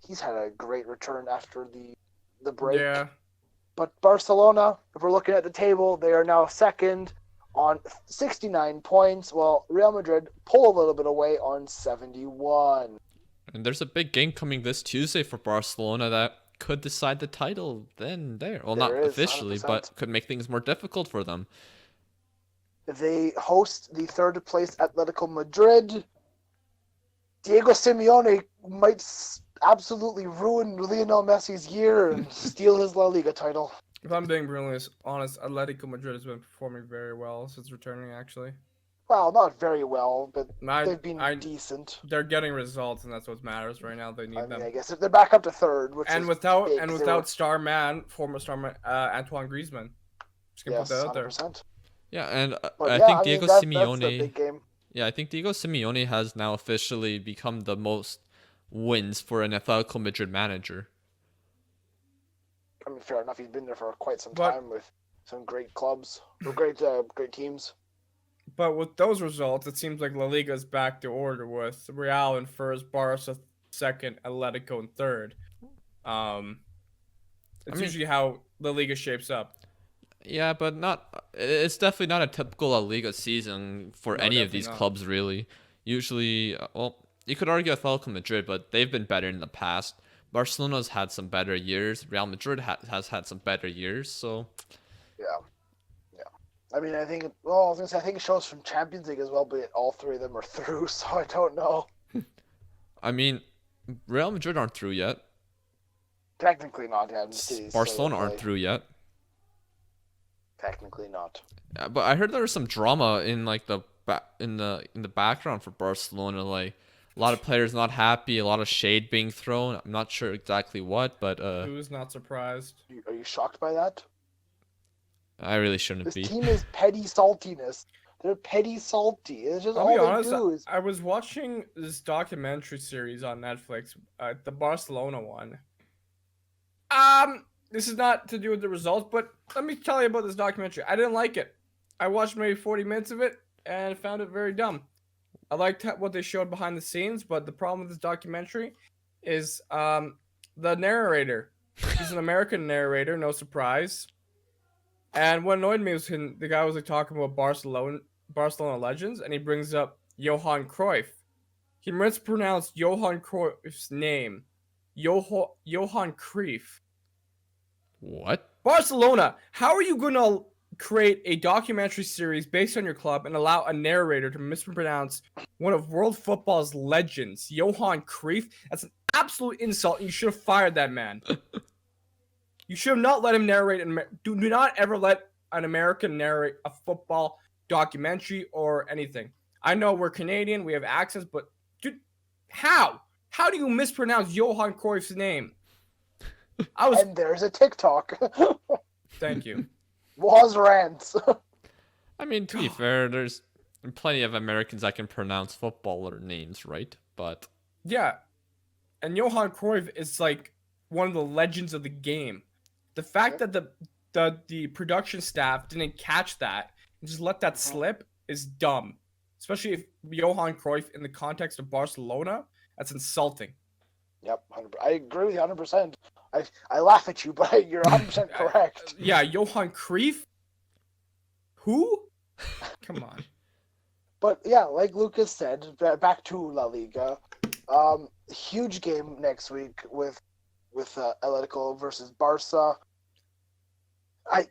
He's had a great return after the break. Yeah. But Barcelona, if we're looking at the table, they are now second on 69 points, while Real Madrid pull a little bit away on 71. And there's a big game coming this Tuesday for Barcelona that could decide the title then there. Well, not officially, 100%. But could make things more difficult for them. They host the third place Atletico Madrid. Diego Simeone might absolutely ruin Lionel Messi's year and steal his La Liga title. If I'm being brutally honest, Atletico Madrid has been performing very well since returning, actually. Well, not very well, but they've been decent. They're getting results, and that's what matters right now. They need them. I guess they're back up to third, without former star man, Antoine Griezmann. Just gonna put that out there. 100%. Yeah, and I think Diego Simeone. That's the big game. Yeah, I think Diego Simeone has now officially become the most wins for an Atletico Madrid manager. I mean, fair enough. He's been there for quite some time with some great clubs, or great teams. But with those results, it seems like La Liga is back to order with Real in first, Barca second, Atletico in third. It's usually how La Liga shapes up. Yeah, but it's definitely not a typical La Liga season for any of these clubs, really. Usually, you could argue Atletico Madrid, but they've been better in the past. Barcelona's had some better years. Real Madrid has had some better years, so... Yeah. I mean, I think it shows from Champions League as well, but all three of them are through, so I don't know. I mean, Real Madrid aren't through yet. Technically not. Barcelona aren't through yet. Technically not. Yeah, but I heard there was some drama in like in the background for Barcelona, like a lot of players not happy, a lot of shade being thrown. I'm not sure exactly what, but who's not surprised? Are you shocked by that? I really shouldn't be. This team is petty saltiness. They're petty salty. It's just I'll all be honest, they do is... I was watching this documentary series on Netflix, the Barcelona one. This is not to do with the results, but let me tell you about this documentary. I didn't like it. I watched maybe 40 minutes of it and found it very dumb. I liked what they showed behind the scenes, but the problem with this documentary is the narrator. He's an American narrator, no surprise. And what annoyed me was the guy was like talking about Barcelona legends, and he brings up Johan Cruyff. He mispronounced Johan Cruyff's name. Johan Cruyff. What? Barcelona, how are you going to create a documentary series based on your club and allow a narrator to mispronounce one of world football's legends, Johan Cruyff? That's an absolute insult, and you should have fired that man. You should have not let him narrate. Do not ever let an American narrate a football documentary or anything. I know we're Canadian, we have accents, but dude, how? How do you mispronounce Johan Cruyff's name? And there's a TikTok. Thank you. Was rants. I mean, to be fair, there's plenty of Americans that can pronounce footballer names, right? But yeah, and Johan Cruyff is like one of the legends of the game. The fact that the production staff didn't catch that and just let that slip is dumb. Especially if Johan Cruyff in the context of Barcelona, that's insulting. Yep, I agree with you 100%. I laugh at you, but you're 100% correct. Yeah, Johan Cruyff? Who? Come on. But yeah, like Lucas said, back to La Liga. Huge game next week with Atletico versus Barca. I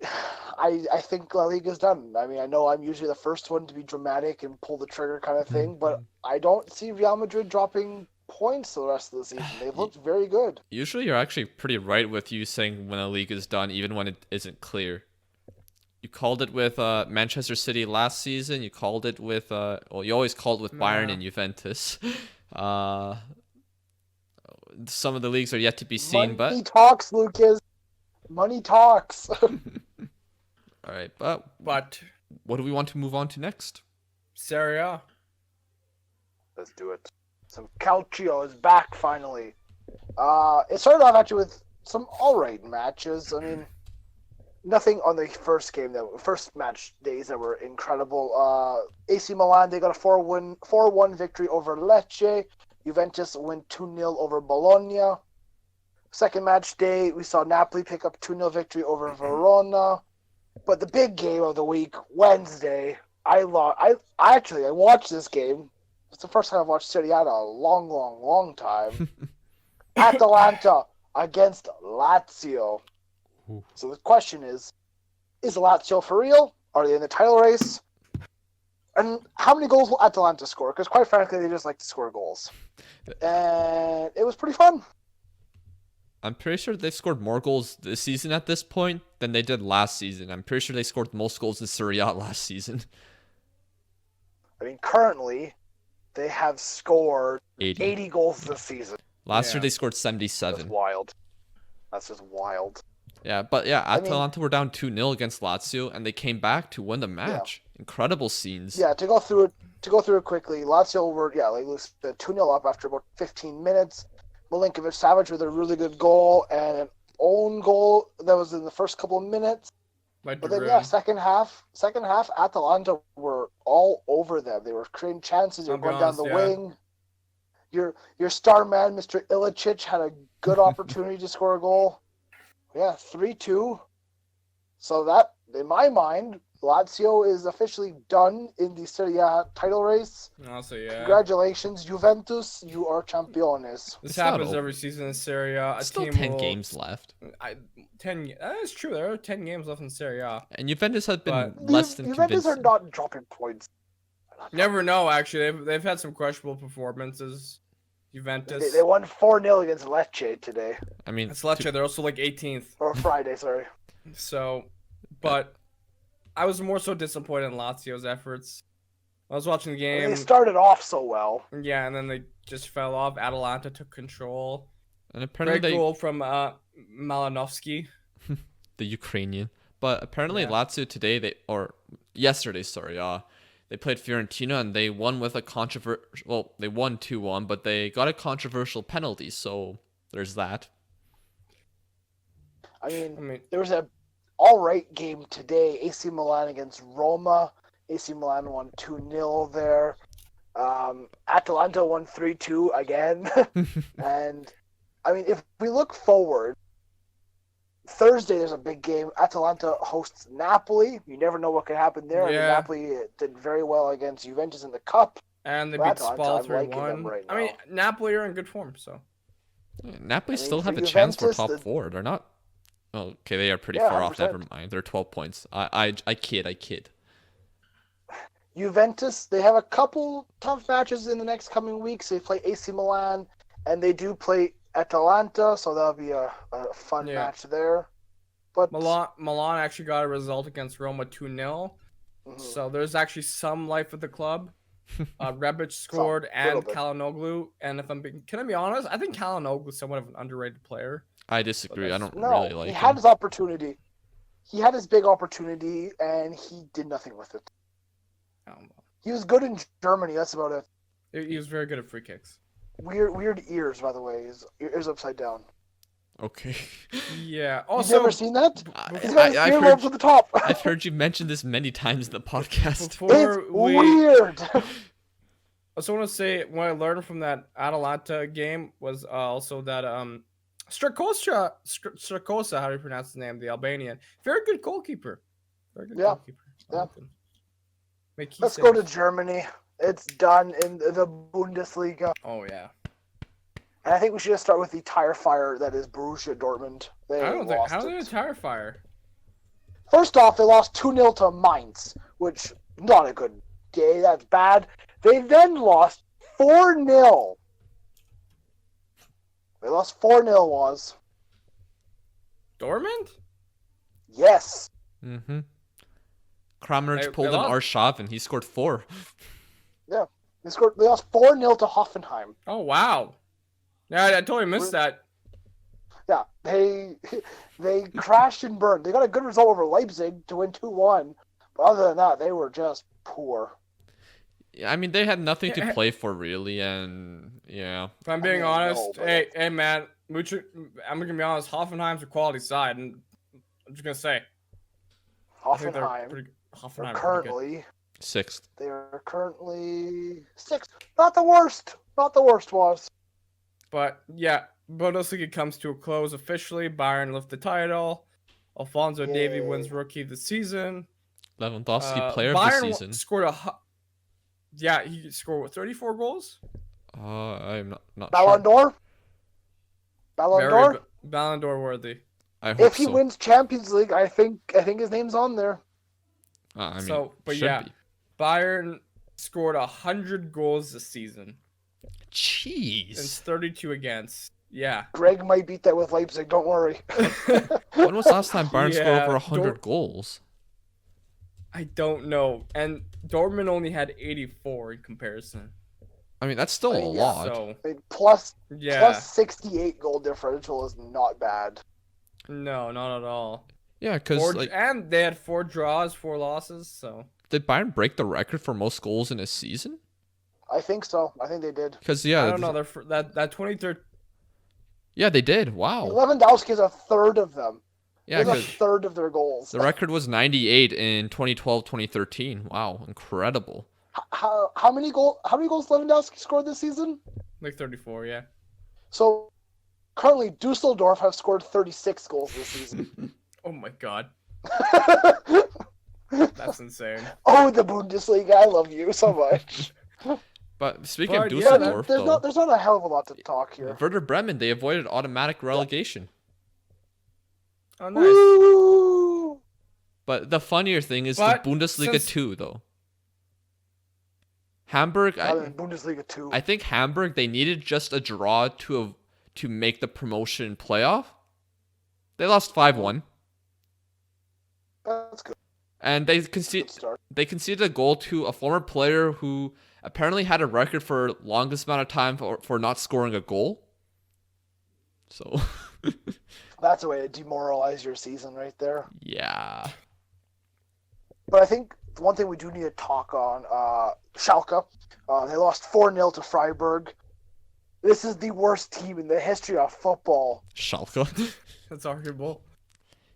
think La Liga's done. I mean, I know I'm usually the first one to be dramatic and pull the trigger kind of thing, but I don't see Real Madrid dropping points the rest of the season. They've looked very good. Usually you're actually pretty right with you saying when a league is done, even when it isn't clear. You called it with Manchester City last season. You called it with you always called it with Bayern and Juventus. Some of the leagues are yet to be seen, but money talks, Lucas. Money talks. All right, but But what do we want to move on to next? Serie A. Let's do it. Some Calcio is back finally. It started off actually with some alright matches. I mean, nothing on the first match days that were incredible. AC Milan, they got a 4-1 victory over Lecce. Juventus win 2-0 over Bologna. Second match day, we saw Napoli pick up 2-0 victory over Verona. But the big game of the week, Wednesday, I watched this game. It's the first time I've watched Serie A in a long time. Atalanta against Lazio. So the question is Lazio for real? Are they in the title race? And how many goals will Atalanta score? Because quite frankly, they just like to score goals. And it was pretty fun. I'm pretty sure they've scored more goals this season at this point than they did last season. I'm pretty sure they scored the most goals in Serie A last season. I mean, currently, they have scored 80 goals this season. Last year they scored 77. That's wild. That's just wild. Yeah, but Atalanta were down 2-0 against Lazio, and they came back to win the match. Yeah. Incredible scenes. Yeah, to go through it quickly, Lazio were, 2-0 up after about 15 minutes. Milinkovic-Savic with a really good goal and an own goal that was in the first couple of minutes. But then, second half, Atalanta were all over them. They were creating chances. They were going down the wing. Your star man, Mr. Ilicic, had a good opportunity to score a goal. Yeah, 3-2. So that, in my mind, Lazio is officially done in the Serie A title race. Also, yeah. Congratulations, Juventus, you are champions. This happens every season in Serie A. Still 10 games left. 10. That is true. There are 10 games left in Serie A. And Juventus have been less than Juventus convincing. are not dropping points. Never know, actually. They've had some questionable performances. Juventus. They won 4-0 against Lecce today. I mean, it's Lecce. They're also like 18th. Or Friday, sorry. So, but I was more so disappointed in Lazio's efforts. I was watching the game. They started off so well. Yeah, and then they just fell off. Atalanta took control. And apparently Great goal from Malinovsky. The Ukrainian. But apparently Lazio today, yesterday, they played Fiorentina and they won with a they won 2-1, but they got a controversial penalty, so there's that. I mean there was a all-right game today. AC Milan against Roma. AC Milan won 2-0 there. Atalanta won 3-2 again. And, I mean, if we look forward, Thursday there's a big game. Atalanta hosts Napoli. You never know what could happen there. Yeah. Napoli did very well against Juventus in the Cup. And they beat Spal 3-1. Right now. I mean, Napoli are in good form, so. Yeah, Napoli still have a chance for top 4. They're not... Oh, okay, they are pretty far off. Never mind. They're 12 points. I kid. Juventus, they have a couple tough matches in the next coming weeks. They play AC Milan, and they do play Atalanta, so that'll be a fun match there. But Milan actually got a result against Roma 2-0. So there's actually some life at the club. Rebic scored and Kalanoglu. And can I be honest? I think Kalanoglu is somewhat of an underrated player. I disagree. I don't really like him. He had his opportunity. he had his big opportunity and he did nothing with it. I don't know. He was good in Germany. That's about it. He was very good at free kicks. Weird ears, by the way. His ears upside down. Okay. Yeah. You've also, never seen that? He's got his I've earlobes at the top. I've heard you mention this many times in the podcast. before It's we, weird. I also want to say what I learned from that Atalanta game was also that Strakosa, how do you pronounce his name? The Albanian, very good goalkeeper. Very good goalkeeper. Yeah. Let's go to Germany. It's done in the Bundesliga. Oh yeah. And I think we should just start with the tire fire that is Borussia Dortmund. How did a tire fire? First off, they lost 2-0 to Mainz, which not a good day. That's bad. They then lost 4-0. They lost 4-0, was. Dortmund? Yes. Mm-hmm. Kramaric pulled an Arshavin. He scored 4. Yeah. They lost 4-0 to Hoffenheim. Oh, wow. Yeah, I totally missed that. Yeah. They crashed and burned. They got a good result over Leipzig to win 2-1. But other than that, they were just poor. I mean, they had nothing to play for, really, and yeah. If I'm being honest, hey, man, I'm gonna be honest. Hoffenheim's a quality side, and I'm just gonna say, Hoffenheim are currently 6th. They are currently 6th. Not the worst. Not the worst, was. But yeah, Bundesliga comes to a close officially. Bayern lift the title. Alphonso Davies wins Rookie of the Season. Lewandowski Player Bayern of the Season. Scored he scored 34 goals. I'm not Ballon d'Or? Ballon d'Or? Ballon d'Or worthy. I hope if he wins Champions League, I think his name's on there. I mean, Bayern scored 100 goals this season. Jeez. And 32 against. Yeah. Greg might beat that with Leipzig. Don't worry. When was the last time Bayern scored over 100 goals? I don't know. And Dortmund only had 84 in comparison. I mean, that's still a lot. So, plus 68 goal differential is not bad. No, not at all. Yeah, because and they had 4 draws, 4 losses. So did Bayern break the record for most goals in a season? I think so. I think they did. Because I don't know. That 23rd. Yeah, they did. Wow. Lewandowski is a third of them. Yeah, a third of their goals. The record was 98 in 2012-2013. Wow, incredible. How many goals Lewandowski scored this season? Like 34, yeah. So currently Dusseldorf have scored 36 goals this season. Oh my god. That's insane. Oh, the Bundesliga! I love you so much. But speaking of Dusseldorf, there's not a hell of a lot to talk here. Werder Bremen, they avoided automatic relegation. Oh, nice. Woo! But the funnier thing is the Bundesliga 2, though. Hamburg, Bundesliga 2. I think Hamburg, they needed just a draw to make the promotion playoff. They lost 5-1. That's good. And they conceded a goal to a former player who apparently had a record for longest amount of time for not scoring a goal. So that's a way to demoralize your season right there. Yeah. But I think one thing we do need to talk on, Schalke. They lost 4-0 to Freiburg. This is the worst team in the history of football. Schalke? That's arguable.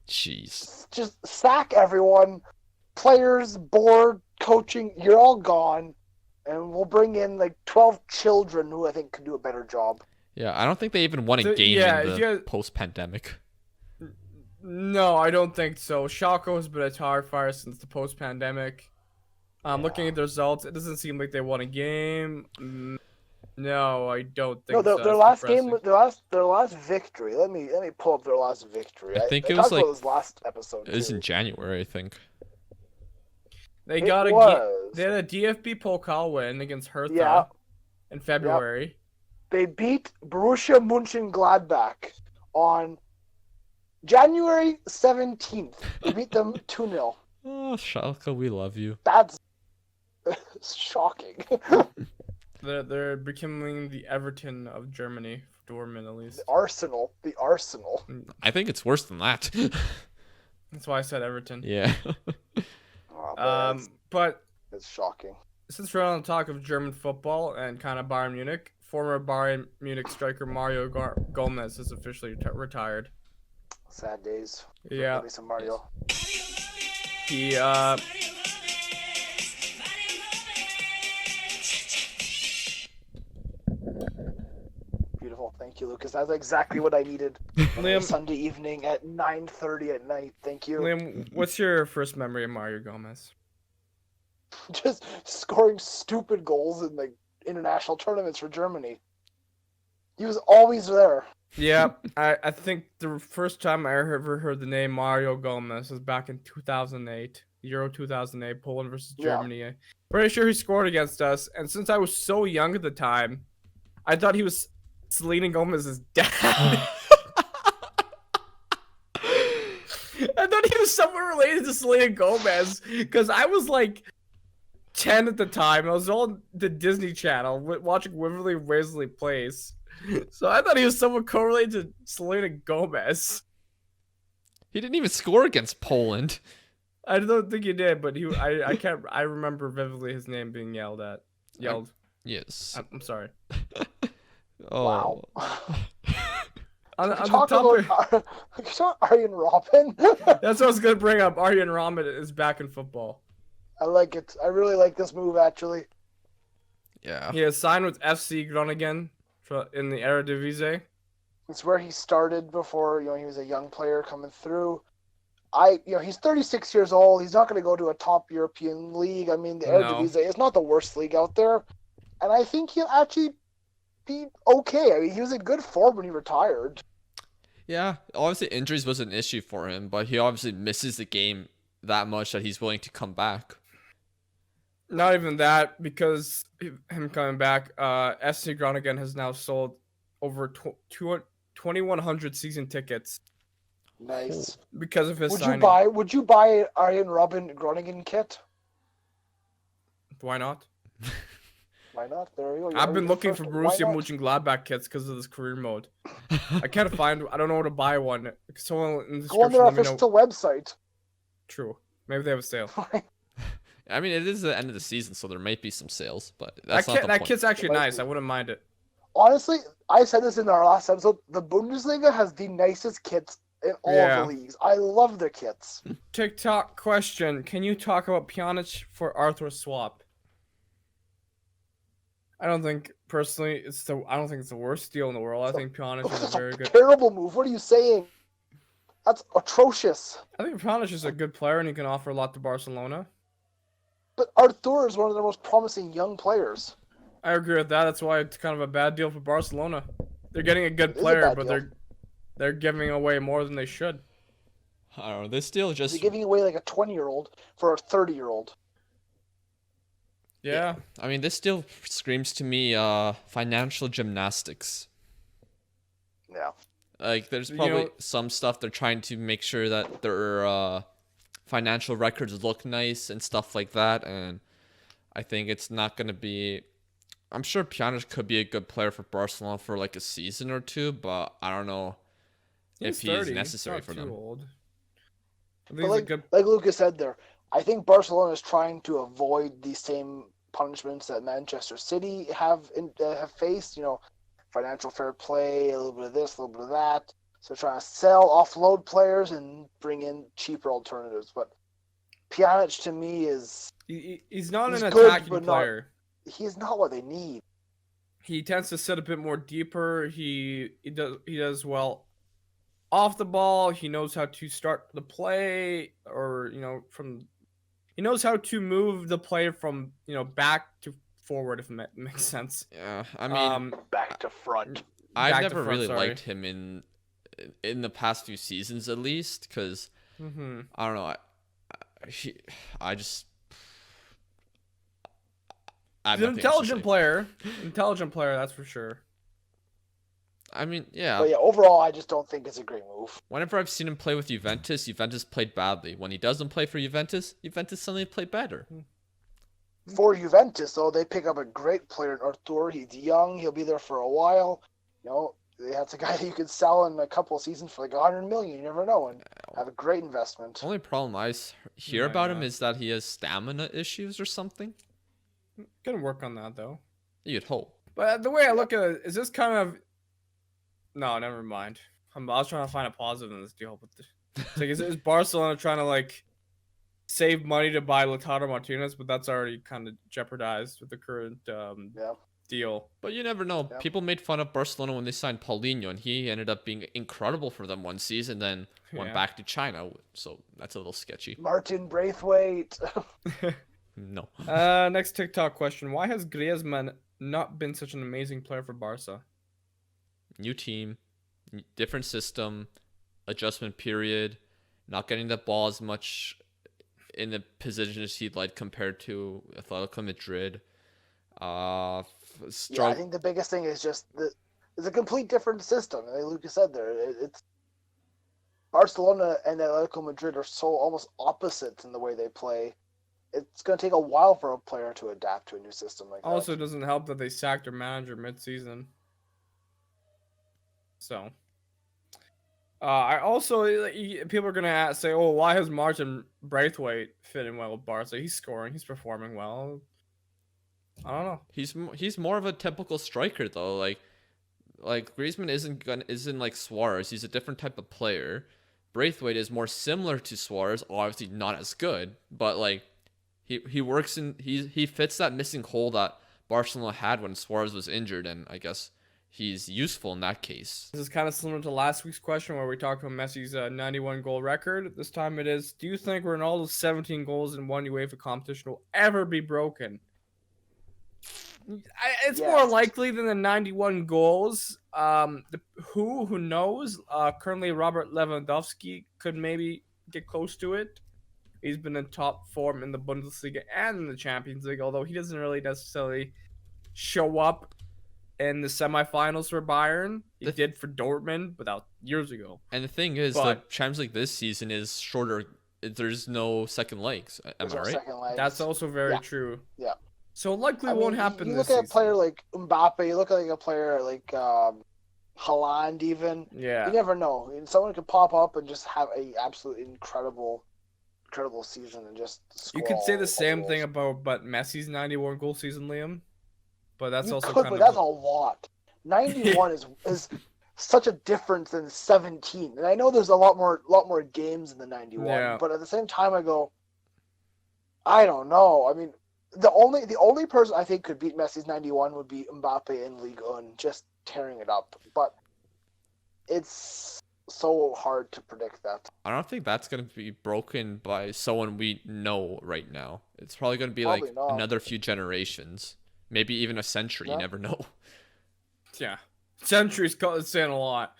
Jeez. Just sack everyone. Players, board, coaching, you're all gone. And we'll bring in like 12 children who I think can do a better job. Yeah, I don't think they even won a game in the post-pandemic. No, I don't think so. Schalke has been a tire fire since the post-pandemic. Looking at the results, it doesn't seem like they won a game. No, I don't think so. Their last game, their last victory. Let me pull up their last victory. I think it was like this last episode. It was in January, I think. They had a DFB Pokal win against Hertha in February. Yep. They beat Borussia Mönchengladbach on January 17th. They beat them 2-0. Oh, Schalke, we love you. That's shocking. They're becoming the Everton of Germany, Dortmund at least. The Arsenal. I think it's worse than that. That's why I said Everton. Yeah. Oh, But it's shocking. since we're on the talk of German football and kind of Bayern Munich, former Bayern Munich striker Mario Gomez is officially retired. Sad days. Yeah. Some Mario. He Beautiful. Thank you, Lucas. That's exactly what I needed on a Sunday evening at 9:30 at night. Thank you. Liam, what's your first memory of Mario Gomez? Just scoring stupid goals in like international tournaments for Germany. He was always there. Yeah, I think the first time I ever heard the name Mario Gomez was back in 2008, Euro 2008, Poland versus Germany. Yeah. Pretty sure he scored against us, and since I was so young at the time, I thought he was Selena Gomez's dad. I thought he was somewhat related to Selena Gomez, because I was like 10 at the time. I was on the Disney Channel watching Waverly Wesley Place. So I thought he was somewhat correlated to Selena Gomez. He didn't even score against Poland. I don't think he did, but I remember vividly his name being yelled. Yes. I'm sorry. Oh. Wow. on the talk topic, about Arjen Robben. That's what I was gonna bring up. Arjen Robben is back in football. I like it. I really like this move, actually. Yeah. He has signed with FC Gronigen in the Eredivisie. It's where he started before, he was a young player coming through. He's 36 years old. He's not going to go to a top European league. I mean, the Eredivisie is not the worst league out there. And I think he'll actually be okay. I mean, he was in good form when he retired. Yeah, obviously injuries was an issue for him, but he obviously misses the game that much that he's willing to come back. Not even that, because him coming back, FC Groningen has now sold over 2,100 season tickets. Nice. Because of his signing. Would you buy Arjen Robben Groningen kit? Why not? Why not? There you go. I've been looking for Borussia Mönchengladbach kits because of this career mode. I can't find. I don't know where to buy one. Someone in the go on their official website. True. Maybe they have a sale. I mean, it is the end of the season, so there might be some sales, but that's not the point. That kit's actually nice. I wouldn't mind it. Honestly, I said this in our last episode. The Bundesliga has the nicest kits in all of the leagues. I love their kits. TikTok question: can you talk about Pjanic for Arthur swap? I don't think personally I don't think it's the worst deal in the world. I think Pjanic is a very good. Terrible move. What are you saying? That's atrocious. I think Pjanic is a good player and he can offer a lot to Barcelona. But Arthur is one of the most promising young players. I agree with that. That's why it's kind of a bad deal for Barcelona. They're getting a good player, but they're giving away more than they should. I don't know. They're still just... They're giving away like a 20-year-old for a 30-year-old. Yeah. I mean, this still screams to me financial gymnastics. Yeah. Like, there's probably some stuff they're trying to make sure that their financial records look nice and stuff like that, and I think it's not going to be... I'm sure Pjanic could be a good player for Barcelona for like a season or two, but I don't know if he's necessary for them. Old. But like Lucas said there, I think Barcelona is trying to avoid the same punishments that Manchester City have faced. Financial fair play, a little bit of this, a little bit of that. So trying to sell, offload players, and bring in cheaper alternatives. But Pjanic to me he's not an attacking player. He's not what they need. He tends to sit a bit more deeper. He does well off the ball. He knows how to start the play, or he knows how to move the play from back to forward, if it makes sense. Yeah, I mean back to front. I've never really liked him in the past few seasons, at least, because I don't know. He's an intelligent player. Intelligent player, that's for sure. I mean, yeah. But yeah, overall, I just don't think it's a great move. Whenever I've seen him play with Juventus played badly. When he doesn't play for Juventus suddenly play better. For Juventus, though, they pick up a great player in Arthur. He's young. He'll be there for a while. That's a guy that you could sell in a couple of seasons for like 100 million. You never know, and have a great investment. Only problem I hear about him is that he has stamina issues or something. Gonna work on that though. You'd hope. But the way I look at it, is this kind of... No, never mind. I was trying to find a positive in this deal, but it's like, is Barcelona trying to like save money to buy Lautaro Martinez, but that's already kind of jeopardized with the current deal. But you never know. People made fun of Barcelona when they signed Paulinho, and he ended up being incredible for them one season, then went back to China. So that's a little sketchy. Martin Braithwaite. No. Next TikTok question: why has Griezmann not been such an amazing player for Barca? New team, different system, adjustment period, not getting the ball as much in the positions he'd like compared to Atletico Madrid. I think the biggest thing is just it's a complete different system. Like Lucas said there, it's Barcelona and Atletico Madrid are so almost opposites in the way they play. It's going to take a while for a player to adapt to a new system like that. Also, it doesn't help that they sacked their manager mid-season. So, I also people are gonna say, "Oh, why has Martin Braithwaite fitting well with Barca? He's scoring, he's performing well." I don't know. He's more of a typical striker though. Like Griezmann isn't like Suarez. He's a different type of player. Braithwaite is more similar to Suarez. Obviously not as good, but like he works in he fits that missing hole that Barcelona had when Suarez was injured, and I guess he's useful in that case. This is kind of similar to last week's question where we talked about Messi's 91 goal record. This time it is: do you think Ronaldo's 17 goals in one UEFA competition will ever be broken? It's more likely than the 91 goals. Who knows? Currently, Robert Lewandowski could maybe get close to it. He's been in top form in the Bundesliga and in the Champions League, although he doesn't really necessarily show up in the semifinals for Bayern. He did for Dortmund, but that was years ago. And the thing is, the Champions League this season is shorter. There's no second legs. Am I right? That's also very true. Yeah. So likely won't happen you this look at season. a player like Mbappe, you look at like a player like Haaland even. Yeah. You never know. Someone could pop up and just have a absolutely incredible season and just score. You could say the same thing about Messi's 91 goal season, Liam. But that's but that's a lot. 91 is such a difference than 17. And I know there's a lot more games in the 91, but at the same time I go, I don't know. I mean, the only person I think could beat Messi's 91 would be Mbappe in Liga and just tearing it up. But it's so hard to predict that. I don't think that's going to be broken by someone we know right now. It's probably going to be like another few generations. Maybe even a century. You never know. Yeah. Century's saying a lot.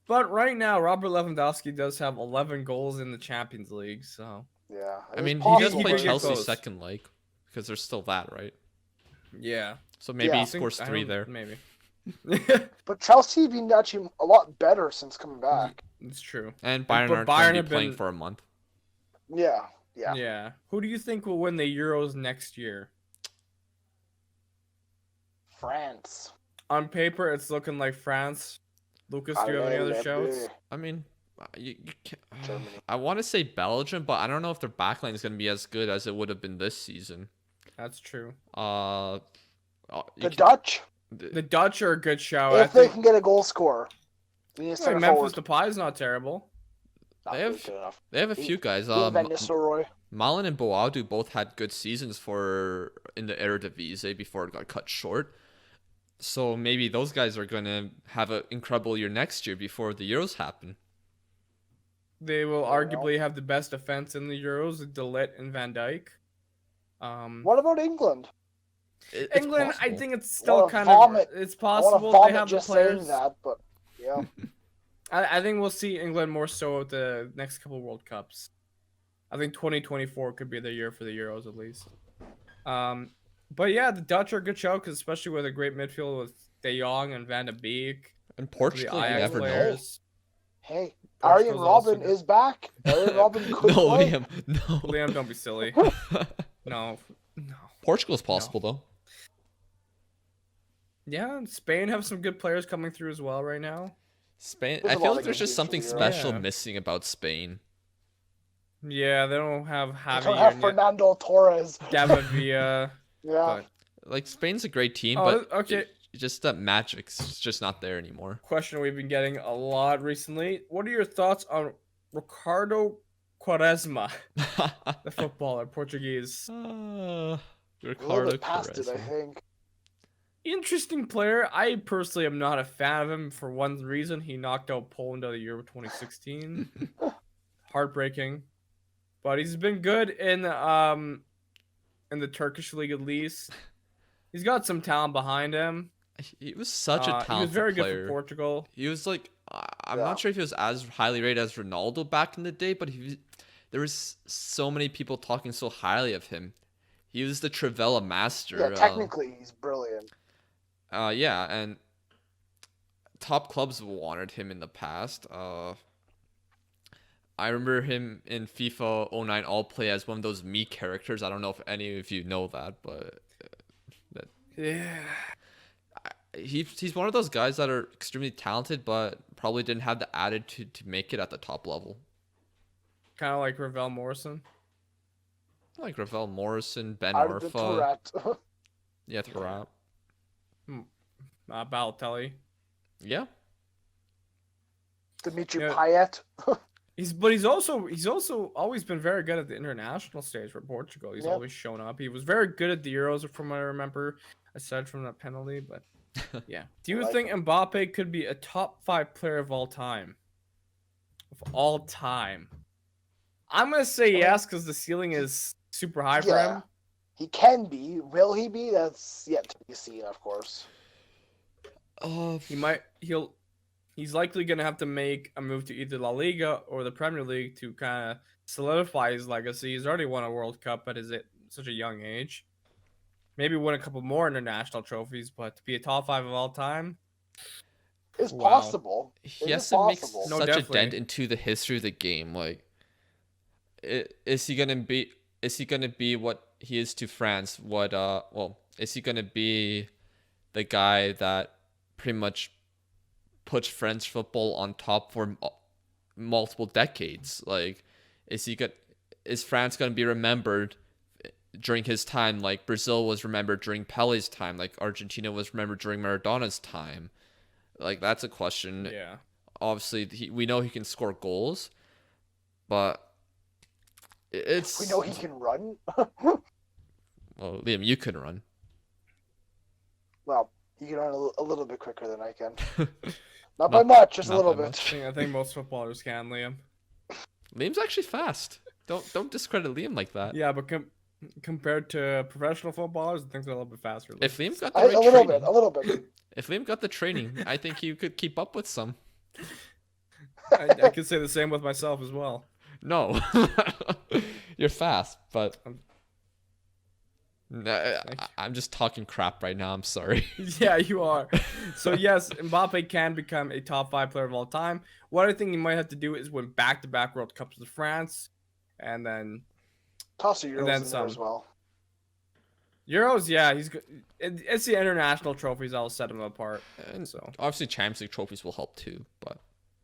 But right now, Robert Lewandowski does have 11 goals in the Champions League. So yeah. I mean, he does play Chelsea's second leg. Because there's still that, right? Yeah. So maybe he scores 3 there. Maybe. But Chelsea have been actually a lot better since coming back. It's true. And Bayern aren't going to be playing for a month. Yeah. Who do you think will win the Euros next year? France. On paper, it's looking like France. Lucas, do you have any other shouts? I mean, I want to say Belgium, but I don't know if their backline is going to be as good as it would have been this season. That's true. The Dutch? The Dutch are a good shout. If they can get a goal scorer. Memphis Depay is not terrible. They have a few guys. Malin and Boadu both had good seasons in the Eredivisie before it got cut short. So maybe those guys are going to have an incredible year next year before the Euros happen. They will arguably have the best defense in the Euros, De Ligt and Van Dijk. What about England? England, I think it's still it's possible they have the players. Saying that, but yeah. I think we'll see England more so at the next couple World Cups. I think 2024 could be the year for the Euros at least. But yeah, the Dutch are a good show, because especially with a great midfield with De Jong and Van de Beek. And Portugal, you never know. Hey, Arjen Robben is back. Arjen Robben could play. Liam, no. Liam, don't be silly. No. Portugal's possible, though. Yeah, Spain have some good players coming through as well right now. Spain. There's I a feel lot like of there's good just teams for something the Euros. special Yeah. missing about Spain. Yeah, they don't have They Javi don't have or Fernando Torres. David Villa, Yeah. but Like Spain's a great team, oh, but okay. just that magic's just not there anymore. Question we've been getting a lot recently. What are your thoughts on Ricardo Quaresma, the footballer, Portuguese? A little Ricardo bit past it, I Quaresma. think. Interesting player. I personally am not a fan of him for one reason. He knocked out Poland out of the Euro 2016. Heartbreaking. But he's been good in the Turkish league at least. He's got some talent behind him. He was such a talented He was very player. good for Portugal. He was like, I'm not sure if he was as highly rated as Ronaldo back in the day, but there was so many people talking so highly of him. He was the Trivela master. Yeah, technically he's brilliant. Yeah, and top clubs wanted him in the past. I remember him in FIFA 09 All Play as one of those me characters. I don't know if any of you know that, but Yeah. he's one of those guys that are extremely talented, but probably didn't have the attitude to make it at the top level. Kind of like Ravel Morrison. Like Ravel Morrison, Ben Out of the Arfa, Tourette. yeah, Thuram. Balotelli. Yeah, Dimitri Yeah. Payet. He's also always been very good at the international stage for Portugal. He's always shown up. He was very good at the Euros, from what I remember, aside from that penalty. But yeah, do you think Mbappe could be a top 5 player of all time? Of all time, I'm gonna say yes because the ceiling is super high for him. He can be. Will he be? That's yet to be seen, of course. He's likely gonna have to make a move to either La Liga or the Premier League to kind of solidify his legacy. He's already won a World Cup at such a young age. Maybe win a couple more international trophies, but to be a top 5 of all time, It's possible. he has to make such a dent into the history of the game. Like, is he gonna be? Is he gonna be what he is to France? Is he gonna be the guy that pretty much puts French football on top for multiple decades? Like, is France gonna be remembered during his time like Brazil was remembered during Pele's time, like Argentina was remembered during Maradona's time? Like, that's a question. yeah. Obviously, we know he can score goals, but We know he can run. Well, Liam, you can run. Well, he can run a little bit quicker than I can. Not by much, just a little bit. I think most footballers can, Liam. Liam's actually fast. Don't discredit Liam like that. Yeah, but compared to professional footballers, I think they're a little bit faster. If Liam got the right training, a little bit. If Liam got the training, I think he could keep up with some. I could say the same with myself as well. No, you're fast, but I'm just talking crap right now. I'm sorry. Yeah, you are. So yes, Mbappe can become a top 5 player of all time. What I think he might have to do is win back-to-back World Cups with France, and then toss a Euros in there as well. Euros, yeah, he's good. It's the international trophies that'll set him apart. And so obviously, Champions League trophies will help too. But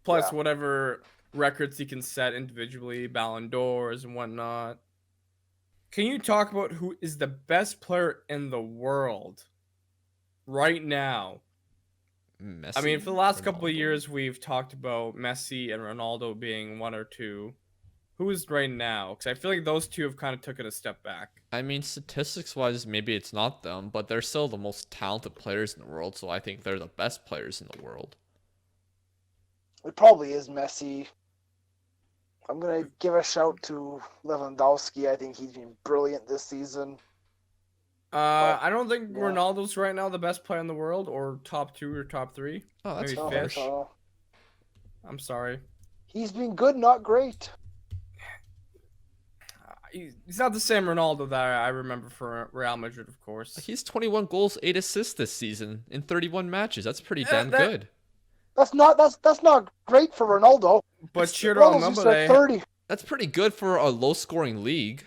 plus whatever records he can set individually, Ballon d'Ors and whatnot. Can you talk about who is the best player in the world right now? Messi, I mean, for the last couple of years, we've talked about Messi and Ronaldo being 1 or 2. Who is right now? Because I feel like those two have kind of taken a step back. I mean, statistics-wise, maybe it's not them, but they're still the most talented players in the world, so I think they're the best players in the world. It probably is Messi. I'm going to give a shout to Lewandowski. I think he's been brilliant this season. I don't think Ronaldo's right now the best player in the world, or top 2 or top 3. Oh, that's maybe Fish. I'm sorry. He's been good, not great. He's not the same Ronaldo that I remember for Real Madrid, of course. He's 21 goals, 8 assists this season in 31 matches. That's pretty damn good. That's not great for Ronaldo. But Chiro Ronaldo's 30. That's pretty good for a low-scoring league.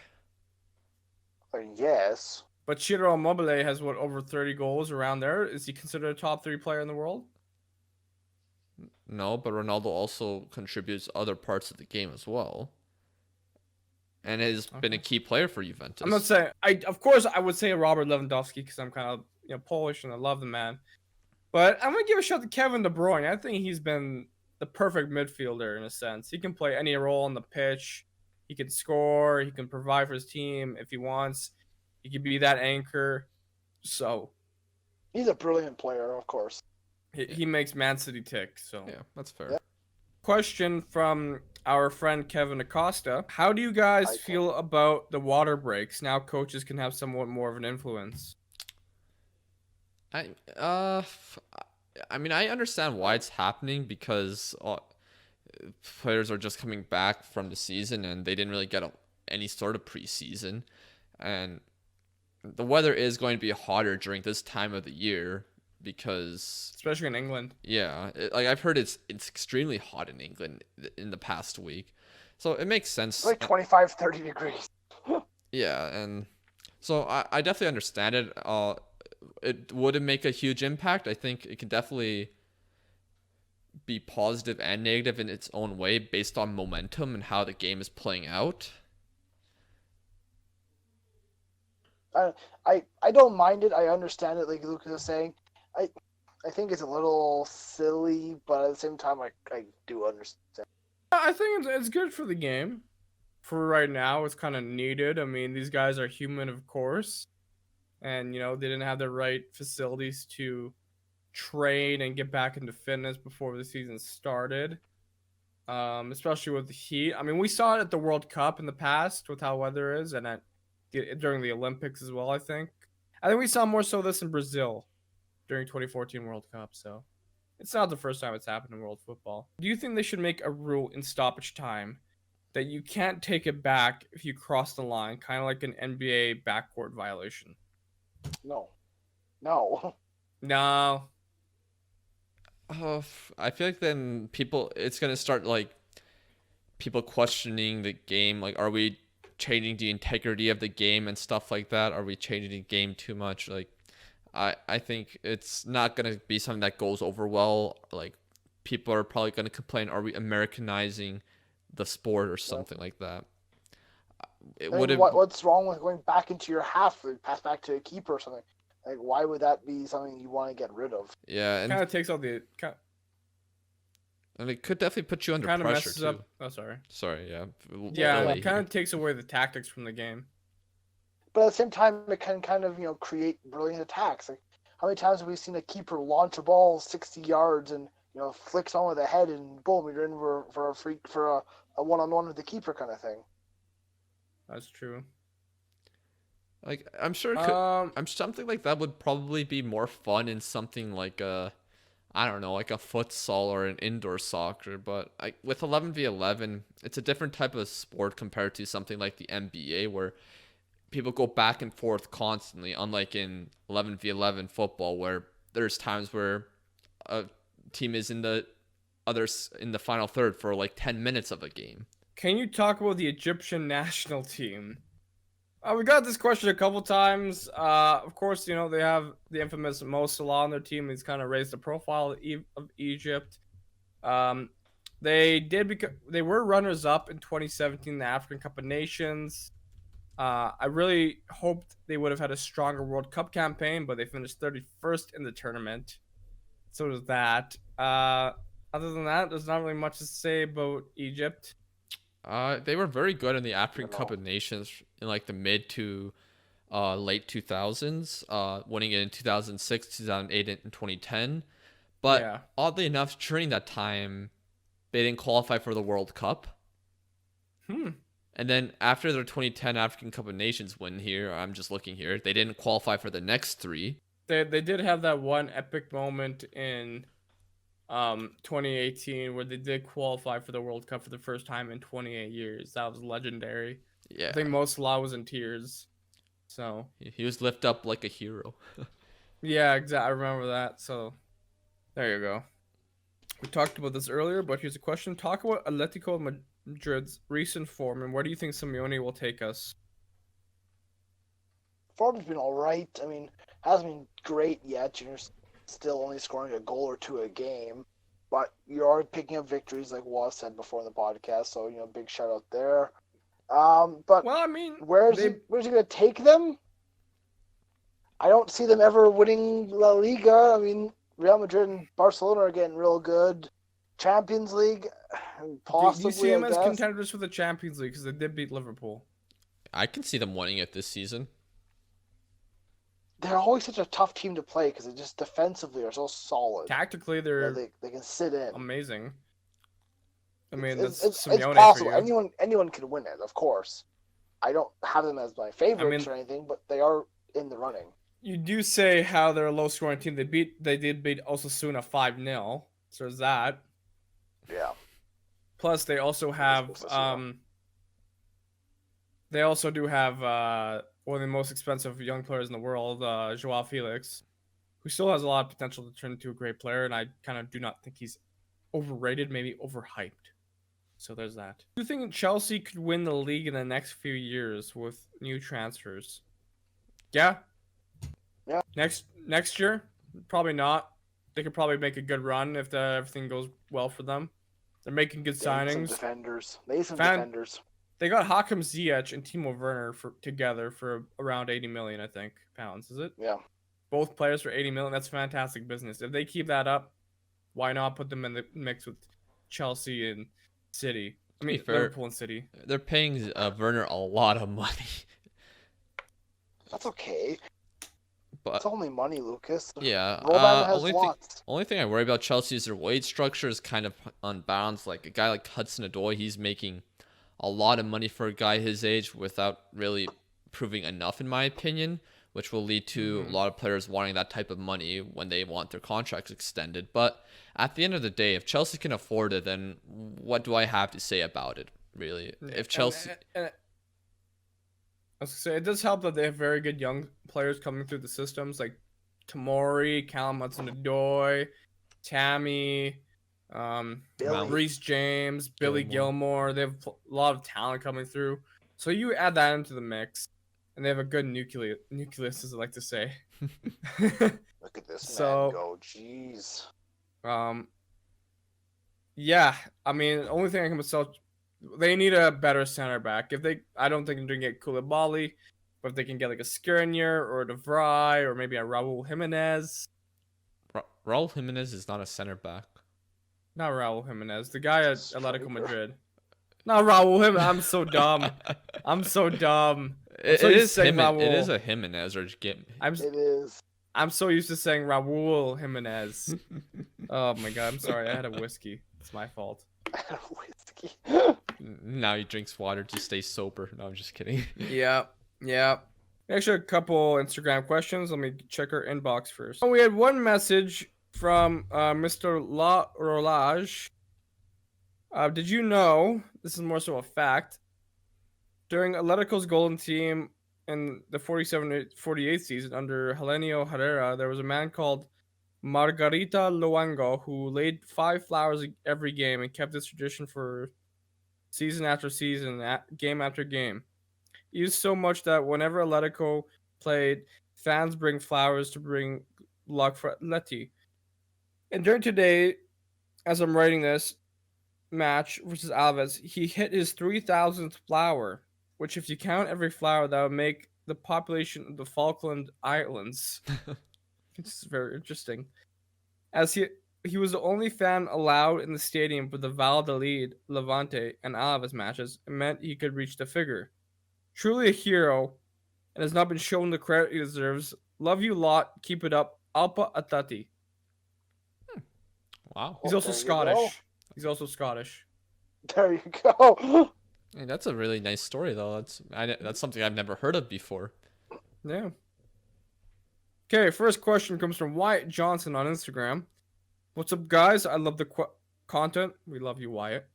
Yes. But Ciro Immobile has what, over 30 goals around there? Is he considered a top 3 player in the world? No, but Ronaldo also contributes other parts of the game as well, and has been a key player for Juventus. I'm not saying of course I would say Robert Lewandowski because I'm kind of Polish and I love the man. But I'm gonna give a shout to Kevin De Bruyne. I think he's been the perfect midfielder in a sense. He can play any role on the pitch. He can score. He can provide for his team if he wants. He can be that anchor. So he's a brilliant player, of course. He makes Man City tick. So yeah, that's fair. Yeah. Question from our friend Kevin Acosta: how do you guys feel about the water breaks? Now coaches can have somewhat more of an influence. I mean, I understand why it's happening because players are just coming back from the season and they didn't really get any sort of preseason, and the weather is going to be hotter during this time of the year because, especially in England. Yeah, like I've heard it's extremely hot in England in the past week, so it makes sense. It's like 25, 30 degrees. Yeah, and so I definitely understand it. It wouldn't make a huge impact. I think it could definitely be positive and negative in its own way based on momentum and how the game is playing out. I don't mind it. I understand it, like Lucas is saying. I think it's a little silly, but at the same time, I do understand. I think it's good for the game. For right now, it's kind of needed. I mean, these guys are human, of course. And, they didn't have the right facilities to train and get back into fitness before the season started. Especially with the heat. I mean, we saw it at the World Cup in the past with how weather is, and during the Olympics as well, I think. I think we saw more so this in Brazil during 2014 World Cup, so it's not the first time it's happened in world football. Do you think they should make a rule in stoppage time that you can't take it back if you cross the line, kind of like an NBA backcourt violation? No. No. I feel like then it's going to start like people questioning the game. Like, are we changing the integrity of the game and stuff like that? Are we changing the game too much? Like, I think it's not going to be something that goes over well. Like, people are probably going to complain, are we Americanizing the sport or something like that? What's wrong with going back into your half, pass back to a keeper or something? Like, why would that be something you want to get rid of? Yeah, and kind of takes out the... And it could definitely put you under pressure, messes too. Up. Oh, sorry. Sorry, yeah. Yeah, it kind of takes away the tactics from the game. But at the same time, it can kind of, create brilliant attacks. Like, how many times have we seen a keeper launch a ball 60 yards and, flick someone with the head and boom, you're in for a one-on-one with the keeper kind of thing. That's true. Like, I'm sure something like that would probably be more fun in something like I don't know, like a futsal or an indoor soccer, but with 11v11, it's a different type of sport compared to something like the NBA where people go back and forth constantly, unlike in 11v11 football where there's times where a team is in the final third for like 10 minutes of a game. Can you talk about the Egyptian national team? We got this question a couple times. Of course, they have the infamous Mo Salah on their team. He's kind of raised the profile of Egypt. They were runners-up in 2017, the African Cup of Nations. I really hoped they would have had a stronger World Cup campaign, but they finished 31st in the tournament. So does that. Other than that, there's not really much to say about Egypt. They were very good in the African Cup of Nations in like the mid to late 2000s, winning it in 2006, 2008, and 2010. But oddly enough, during that time, they didn't qualify for the World Cup. And then after their 2010 African Cup of Nations win here, I'm just looking here, they didn't qualify for the next three. They did have that one epic moment in 2018 where they did qualify for the World Cup for the first time in 28 years. That was legendary. Yeah. I think Mo Salah was in tears. So he was lifted up like a hero. Yeah, exactly. I remember that. So there you go. We talked about this earlier, but here's a question. Talk about Atletico Madrid's recent form and where do you think Simeone will take us? form's been all right. I mean, hasn't been great yet. You're still only scoring a goal or two a game, but you are picking up victories, like Waz said before in the podcast. So big shout out there. But well, I mean, where's he going to take them? I don't see them ever winning La Liga. I mean, Real Madrid and Barcelona are getting real good. Champions League, possibly. Do you see them as contenders for the Champions League because they did beat Liverpool? I can see them winning it this season. They're always such a tough team to play because they just defensively are so solid. Tactically, they can sit in. Amazing. I mean, it's Simeone possible. for you. Anyone can win it, of course. I don't have them as my favorites or anything, but they are in the running. You do say how they're a low-scoring team. They did beat Osasuna 5-0. So there's that. Yeah. Plus, they also have they also do have one of the most expensive young players in the world, Joao Felix, who still has a lot of potential to turn into a great player, and I kind of do not think he's overrated, maybe overhyped. So there's that. Do you think Chelsea could win the league in the next few years with new transfers? Yeah. Yeah. Next year? Probably not. They could probably make a good run if everything goes well for them. They're making good signings. They need some defenders. They got Hakim Ziyech and Timo Werner together for around 80 million, I think, pounds. Is it? Yeah. Both players for 80 million. That's fantastic business. If they keep that up, why not put them in the mix with Chelsea and City? I mean, Liverpool and City. They're paying Werner a lot of money. That's okay. But it's only money, Lucas. Yeah. Robben has lots. Only thing I worry about Chelsea is their wage structure is kind of unbalanced. Like a guy like Hudson-Odoi, he's making a lot of money for a guy his age without really proving enough, in my opinion, which will lead to a lot of players wanting that type of money when they want their contracts extended. But at the end of the day, if Chelsea can afford it, then what do I have to say about it, really? If Chelsea... I was gonna say, it does help that they have very good young players coming through the systems, like Tomori, Callum Hudson-Odoi, Tammy, Reece James, Billy Gilmore. They have a lot of talent coming through. So you add that into the mix, and they have a good nucleus, as I like to say. Look at this man go, jeez. Yeah, I mean, the only thing I can tell, they need a better center back. I don't think they're gonna get Koulibaly, but if they can get like a Skriniar or a De Vrij or maybe a Raul Jimenez. Raul Jimenez is not a center back. Not Raul Jimenez, the guy at Atletico Madrid. Not Raul Jimenez. I'm so dumb. I'm so dumb. It is a Jimenez or just get. It is. I'm so used to saying Raul Jimenez. Oh my god, I'm sorry. I had a whiskey. It's my fault. Whiskey. Now he drinks water to stay sober. No, I'm just kidding. Yeah. Actually, a couple Instagram questions. Let me check our inbox first. We had one message from Mr. La Rolage. Did you know, this is more so a fact, during Atletico's golden team in the 47-48 season under Helenio Herrera, there was a man called Margarita Luango who laid 5 flowers every game and kept this tradition for season after season, game after game. He used so much that whenever Atletico played, fans bring flowers to bring luck for Atleti. And during today, as I'm writing this match versus Alves, he hit his 3,000th flower, which if you count every flower, that would make the population of the Falkland Islands. It's very interesting. As he was the only fan allowed in the stadium for the Valladolid, Levante, and Alaves matches, it meant he could reach the figure. Truly a hero, and has not been shown the credit he deserves. Love you lot. Keep it up. Alpa Atati. Wow. He's also Scottish. There you go. Hey, that's a really nice story, though. That's something I've never heard of before. Yeah. Okay, first question comes from Wyatt Johnson on Instagram. What's up, guys? I love the content. We love you, Wyatt.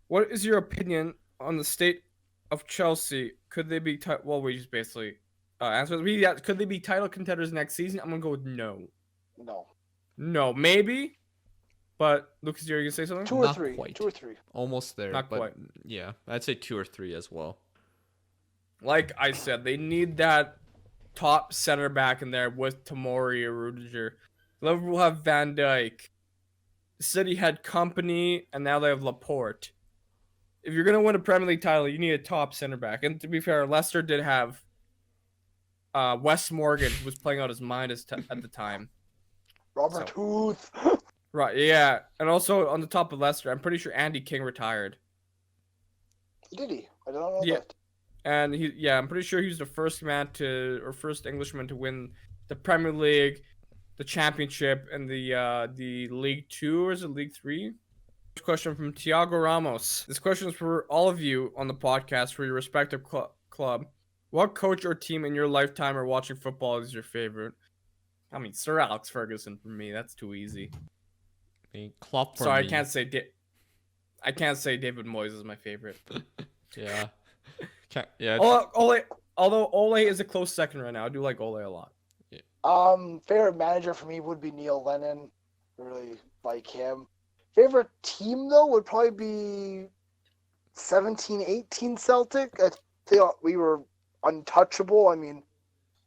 What is your opinion on the state of Chelsea? Could they be we just basically answered. Yeah, could they be title contenders next season? I'm gonna go with no. No, maybe. But Lucas, are you gonna say something? Two or three. Almost there. Not quite. Yeah, I'd say 2 or 3 as well. Like I said, they need that top center back in there with Tomori or Rudiger. Liverpool have Van Dijk. City had Company, and now they have Laporte. If you're gonna win a Premier League title, you need a top center back. And to be fair, Leicester did have Wes Morgan, who was playing out his mind at the time. Robert Huth. Right, yeah. And also on the top of Leicester, I'm pretty sure Andy King retired. Did he? I don't know that. And I'm pretty sure he was the first Englishman to win the Premier League, the Championship, and the League 2, or is it League 3? Question from Thiago Ramos. This question is for all of you on the podcast for your respective club. What coach or team in your lifetime or watching football is your favorite? I mean, Sir Alex Ferguson for me. That's too easy. I mean, Klopp for so me. I can't say David Moyes is my favorite. Yeah. Yeah. Although Ole is a close second right now. I do like Ole a lot. Yeah. Favorite manager for me would be Neil Lennon. Really like him. Favorite team though would probably be 17-18 Celtic. I think we were untouchable. I mean,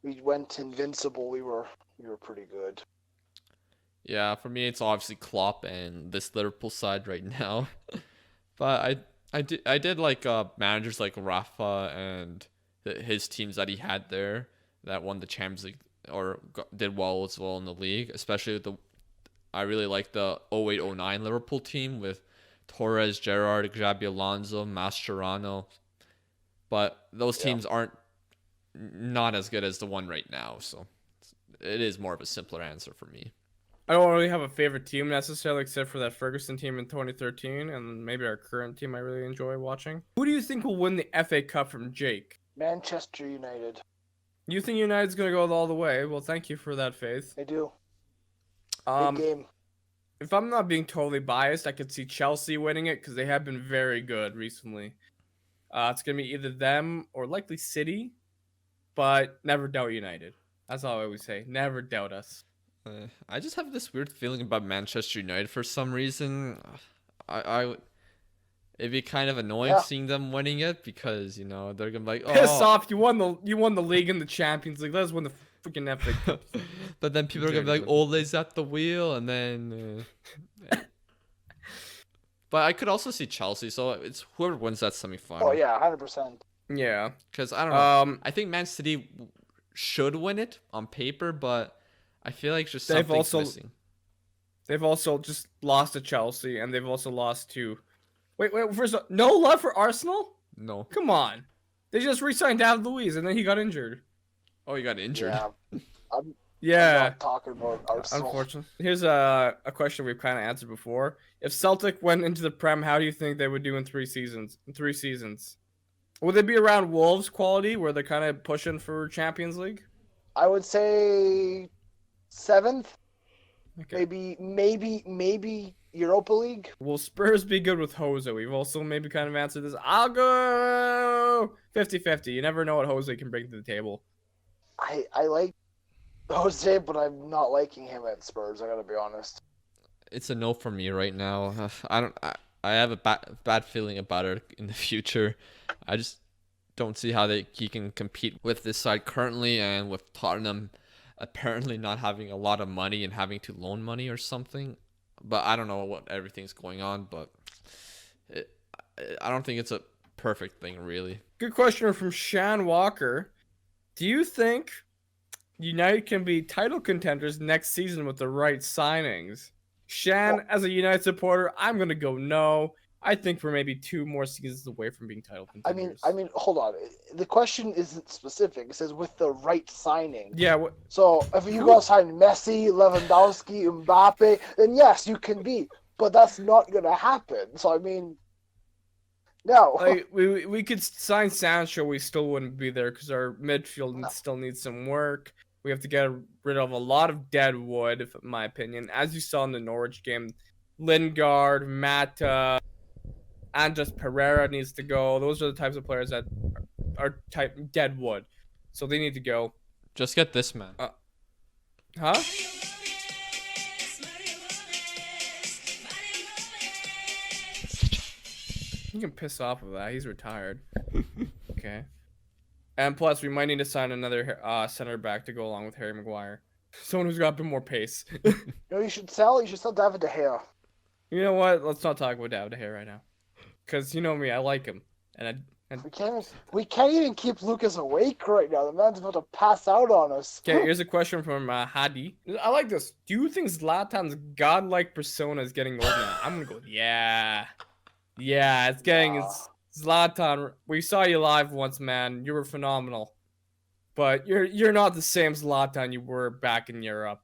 we went invincible. We were pretty good. Yeah, for me it's obviously Klopp and this Liverpool side right now. But I did like managers like Rafa and his teams that he had there that won the Champions League or did well as well in the league, especially with I really like the 08-09 Liverpool team with Torres, Gerrard, Xabi Alonso, Mascherano. But those teams aren't not as good as the one right now, so it is more of a simpler answer for me. I don't really have a favorite team necessarily, except for that Ferguson team in 2013, and maybe our current team I really enjoy watching. Who do you think will win the FA Cup from Jake? Manchester United. You think United's going to go all the way? Well, thank you for that, Faith. I do. Big game. If I'm not being totally biased, I could see Chelsea winning it because they have been very good recently. It's going to be either them or likely City, but never doubt United. That's all I always say. Never doubt us. I just have this weird feeling about Manchester United for some reason. It'd be kind of annoying seeing them winning it because they're gonna be like, oh, piss off! You won the league and the Champions League. Let's win the freaking FA Cup. But then people are gonna be like, Ole's at the wheel, and then. But I could also see Chelsea, so it's whoever wins that semifinal. Oh yeah, 100%. Yeah, because I don't know. I think Man City should win it on paper, but I feel like just something's missing. They've also just lost to Chelsea, and they've also lost to. Wait. First, no love for Arsenal? No. Come on, they just re-signed David Luiz, and then he got injured. Oh, he got injured. Yeah. I'm not talking about Arsenal. Unfortunately, here's a question we've kind of answered before. If Celtic went into the Prem, how do you think they would do in 3 seasons? Would they be around Wolves quality, where they're kind of pushing for Champions League? I would say 7th. Okay. Maybe Europa League. Will Spurs be good with Jose? We've also maybe kind of answered this. I'll go 50-50. You never know what Jose can bring to the table. I like Jose, but I'm not liking him at Spurs. I gotta be honest. It's a no for me right now. I have a bad feeling about it in the future. I just don't see how he can compete with this side currently, and with Tottenham apparently not having a lot of money and having to loan money or something. But I don't know what everything's going on, but I don't think it's a perfect thing, really. Good question from Shan Walker. Do you think United can be title contenders next season with the right signings? Shan, as a United supporter, I'm going to go no. I think we're maybe 2 more seasons away from being title contenders. I mean, hold on. The question isn't specific. It says with the right signing. Yeah. So if you go sign Messi, Lewandowski, Mbappe, then yes, you can be. But that's not going to happen. So, I mean, no. Like, we could sign Sancho. We still wouldn't be there because our midfield still needs some work. We have to get rid of a lot of dead wood, in my opinion. As you saw in the Norwich game, Lingard, Mata, Andres Pereira needs to go. Those are the types of players that are type dead wood. So they need to go. Just get this man. Huh? You can piss off of that. He's retired. Okay. And plus, we might need to sign another center back to go along with Harry Maguire. Someone who's got a bit more pace. You should sell David De Gea. You know what? Let's not talk about David De Gea right now. Because you know me, I like him. And we can't even keep Lucas awake right now. The man's about to pass out on us. Okay, here's a question from Hadi. I like this. Do you think Zlatan's godlike persona is getting old now? I'm gonna go, yeah. Yeah, it's getting... Zlatan, we saw you live once, man. You were phenomenal. But you're not the same Zlatan you were back in Europe.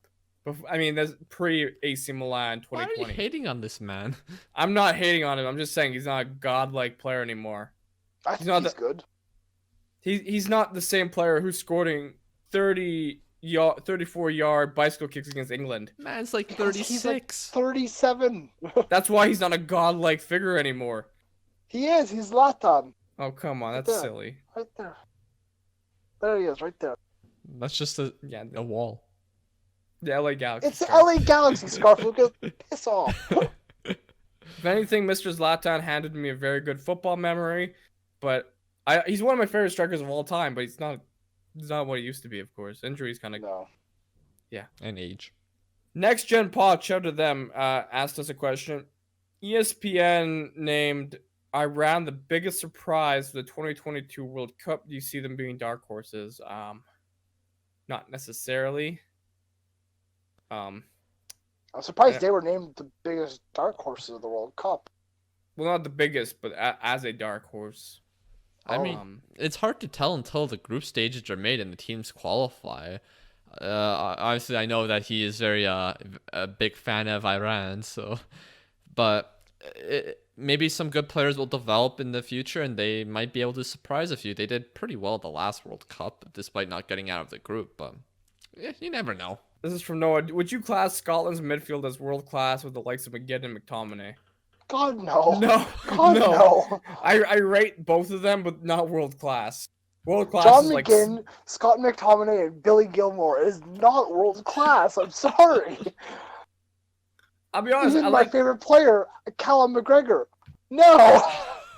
I mean, that's pre-AC Milan 2020. Why are you hating on this man? I'm not hating on him. I'm just saying he's not a godlike player anymore. I think he's good. He's not the same player who's scoring 34-yard bicycle kicks against England. Man's like 36. He's like 37. That's why he's not a godlike figure anymore. He is. He's Zlatan. Oh, come on. That's silly. Right there. There he is, right there. That's just a wall. The LA Galaxy. It's the LA Galaxy scarf, Lucas. Piss off. If anything, Mr. Zlatan handed me a very good football memory, but he's one of my favorite strikers of all time, but he's not what he used to be, of course. Injuries kind of... No. Yeah. And age. Next Gen Pod, shout out to them, asked us a question. ESPN named Iran the biggest surprise of the 2022 World Cup. Do you see them being dark horses? Not necessarily. I'm surprised they were named the biggest dark horses of the World Cup. Well, not the biggest, but as a dark horse. I mean, it's hard to tell until the group stages are made and the teams qualify. Obviously, I know that he is very a big fan of Iran, but maybe some good players will develop in the future, and they might be able to surprise a few. They did pretty well the last World Cup, despite not getting out of the group. But you never know. This is from Noah. Would you class Scotland's midfield as world class with the likes of McGinn and McTominay? God, no. No. God, no. I rate both of them, but not world class. World class John is McGinn, Scott McTominay, and Billy Gilmore is not world class. I'm sorry. I'll be honest. Even my favorite player, Callum McGregor. No.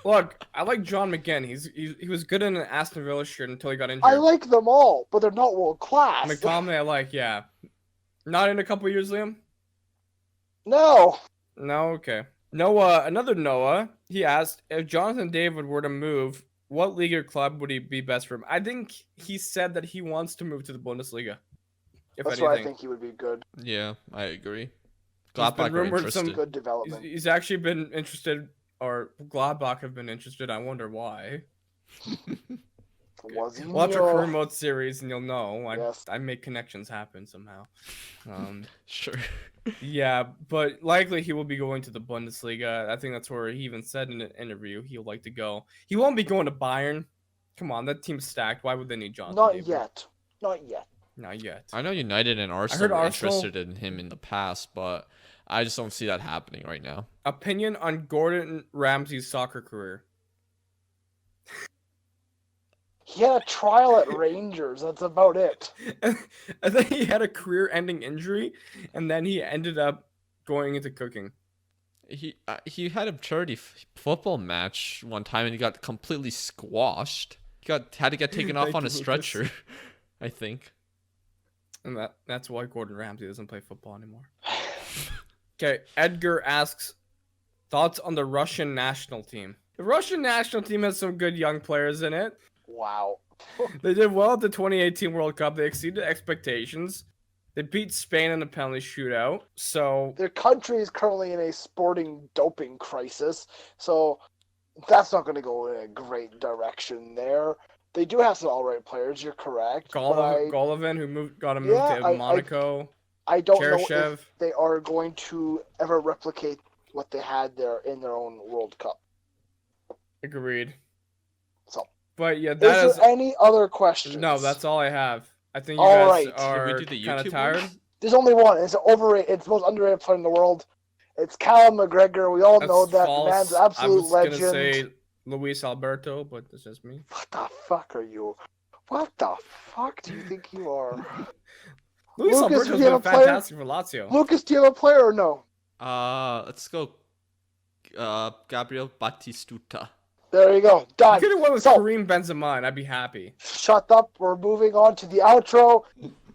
Look, I like John McGinn. He was good in an Aston Villa shirt until he got injured. I like them all, but they're not world class. McTominay, I like, yeah. Not in a couple years, Liam? No. No, okay. Noah, another Noah, he asked, if Jonathan David were to move, what league or club would he be best for him? I think he said that he wants to move to the Bundesliga. That's why I think he would be good. Yeah, I agree. Gladbach are interested. Some good development. He's actually been interested, or Gladbach have been interested. I wonder why. Was he? Watch our career mode series and you'll know. Yes. I make connections happen somehow. Sure. Yeah, but likely he will be going to the Bundesliga. I think that's where he even said in an interview he'll like to go. He won't be going to Bayern. Come on, that team's stacked. Why would they need Jonathan David? Not yet. Not yet. I know United and Arsenal were interested in him in the past, but I just don't see that happening right now. Opinion on Gordon Ramsay's soccer career? He had a trial at Rangers. That's about it. I think he had a career-ending injury, and then he ended up going into cooking. He had a charity football match one time, and he got completely squashed. He had to get taken off on a stretcher, I think. And that's why Gordon Ramsay doesn't play football anymore. Okay, Edgar asks, thoughts on the Russian national team? The Russian national team has some good young players in it. Wow. They did well at the 2018 World Cup. They exceeded expectations. They beat Spain in a penalty shootout. So their country is currently in a sporting doping crisis. So that's not going to go in a great direction there. They do have some all-right players. You're correct. Golovin, who got moved to Monaco. I don't know if they are going to ever replicate what they had there in their own World Cup. Agreed. So. But yeah, is there any other questions? No, that's all I have. I think you guys are kind of tired. There's only one. It's overrated. It's the most underrated player in the world. It's Callum McGregor. We all know that man's an absolute legend. I was gonna say Luis Alberto, but that's just me. What the fuck are you? What the fuck do you think you are? Luis Alberto's been fantastic for Lazio. Lucas, do you have a player or no? Let's go. Gabriel Batistuta. There you go. Done. You could have went with So, Kareem Benzema, and I'd be happy. shut up. We're moving on to the outro.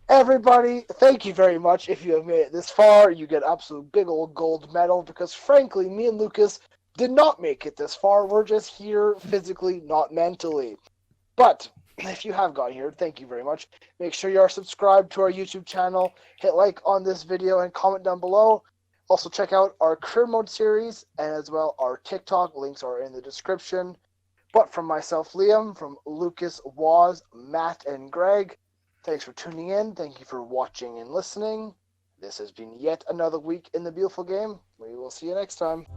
Everybody, thank you very much. If you have made it this far, you get absolute big old gold medal because, frankly, me and Lucas did not make it this far. We're just here physically, not mentally. But if you have gotten here, thank you very much. Make sure you are subscribed to our YouTube channel. Hit like on this video and comment down below. Also, check out our career mode series and as well our TikTok. Links are in the description. But from myself, Liam, from Lucas, Waz, Matt, and Greg, thanks for tuning in. Thank you for watching and listening. This has been yet another week in the beautiful game. We will see you next time.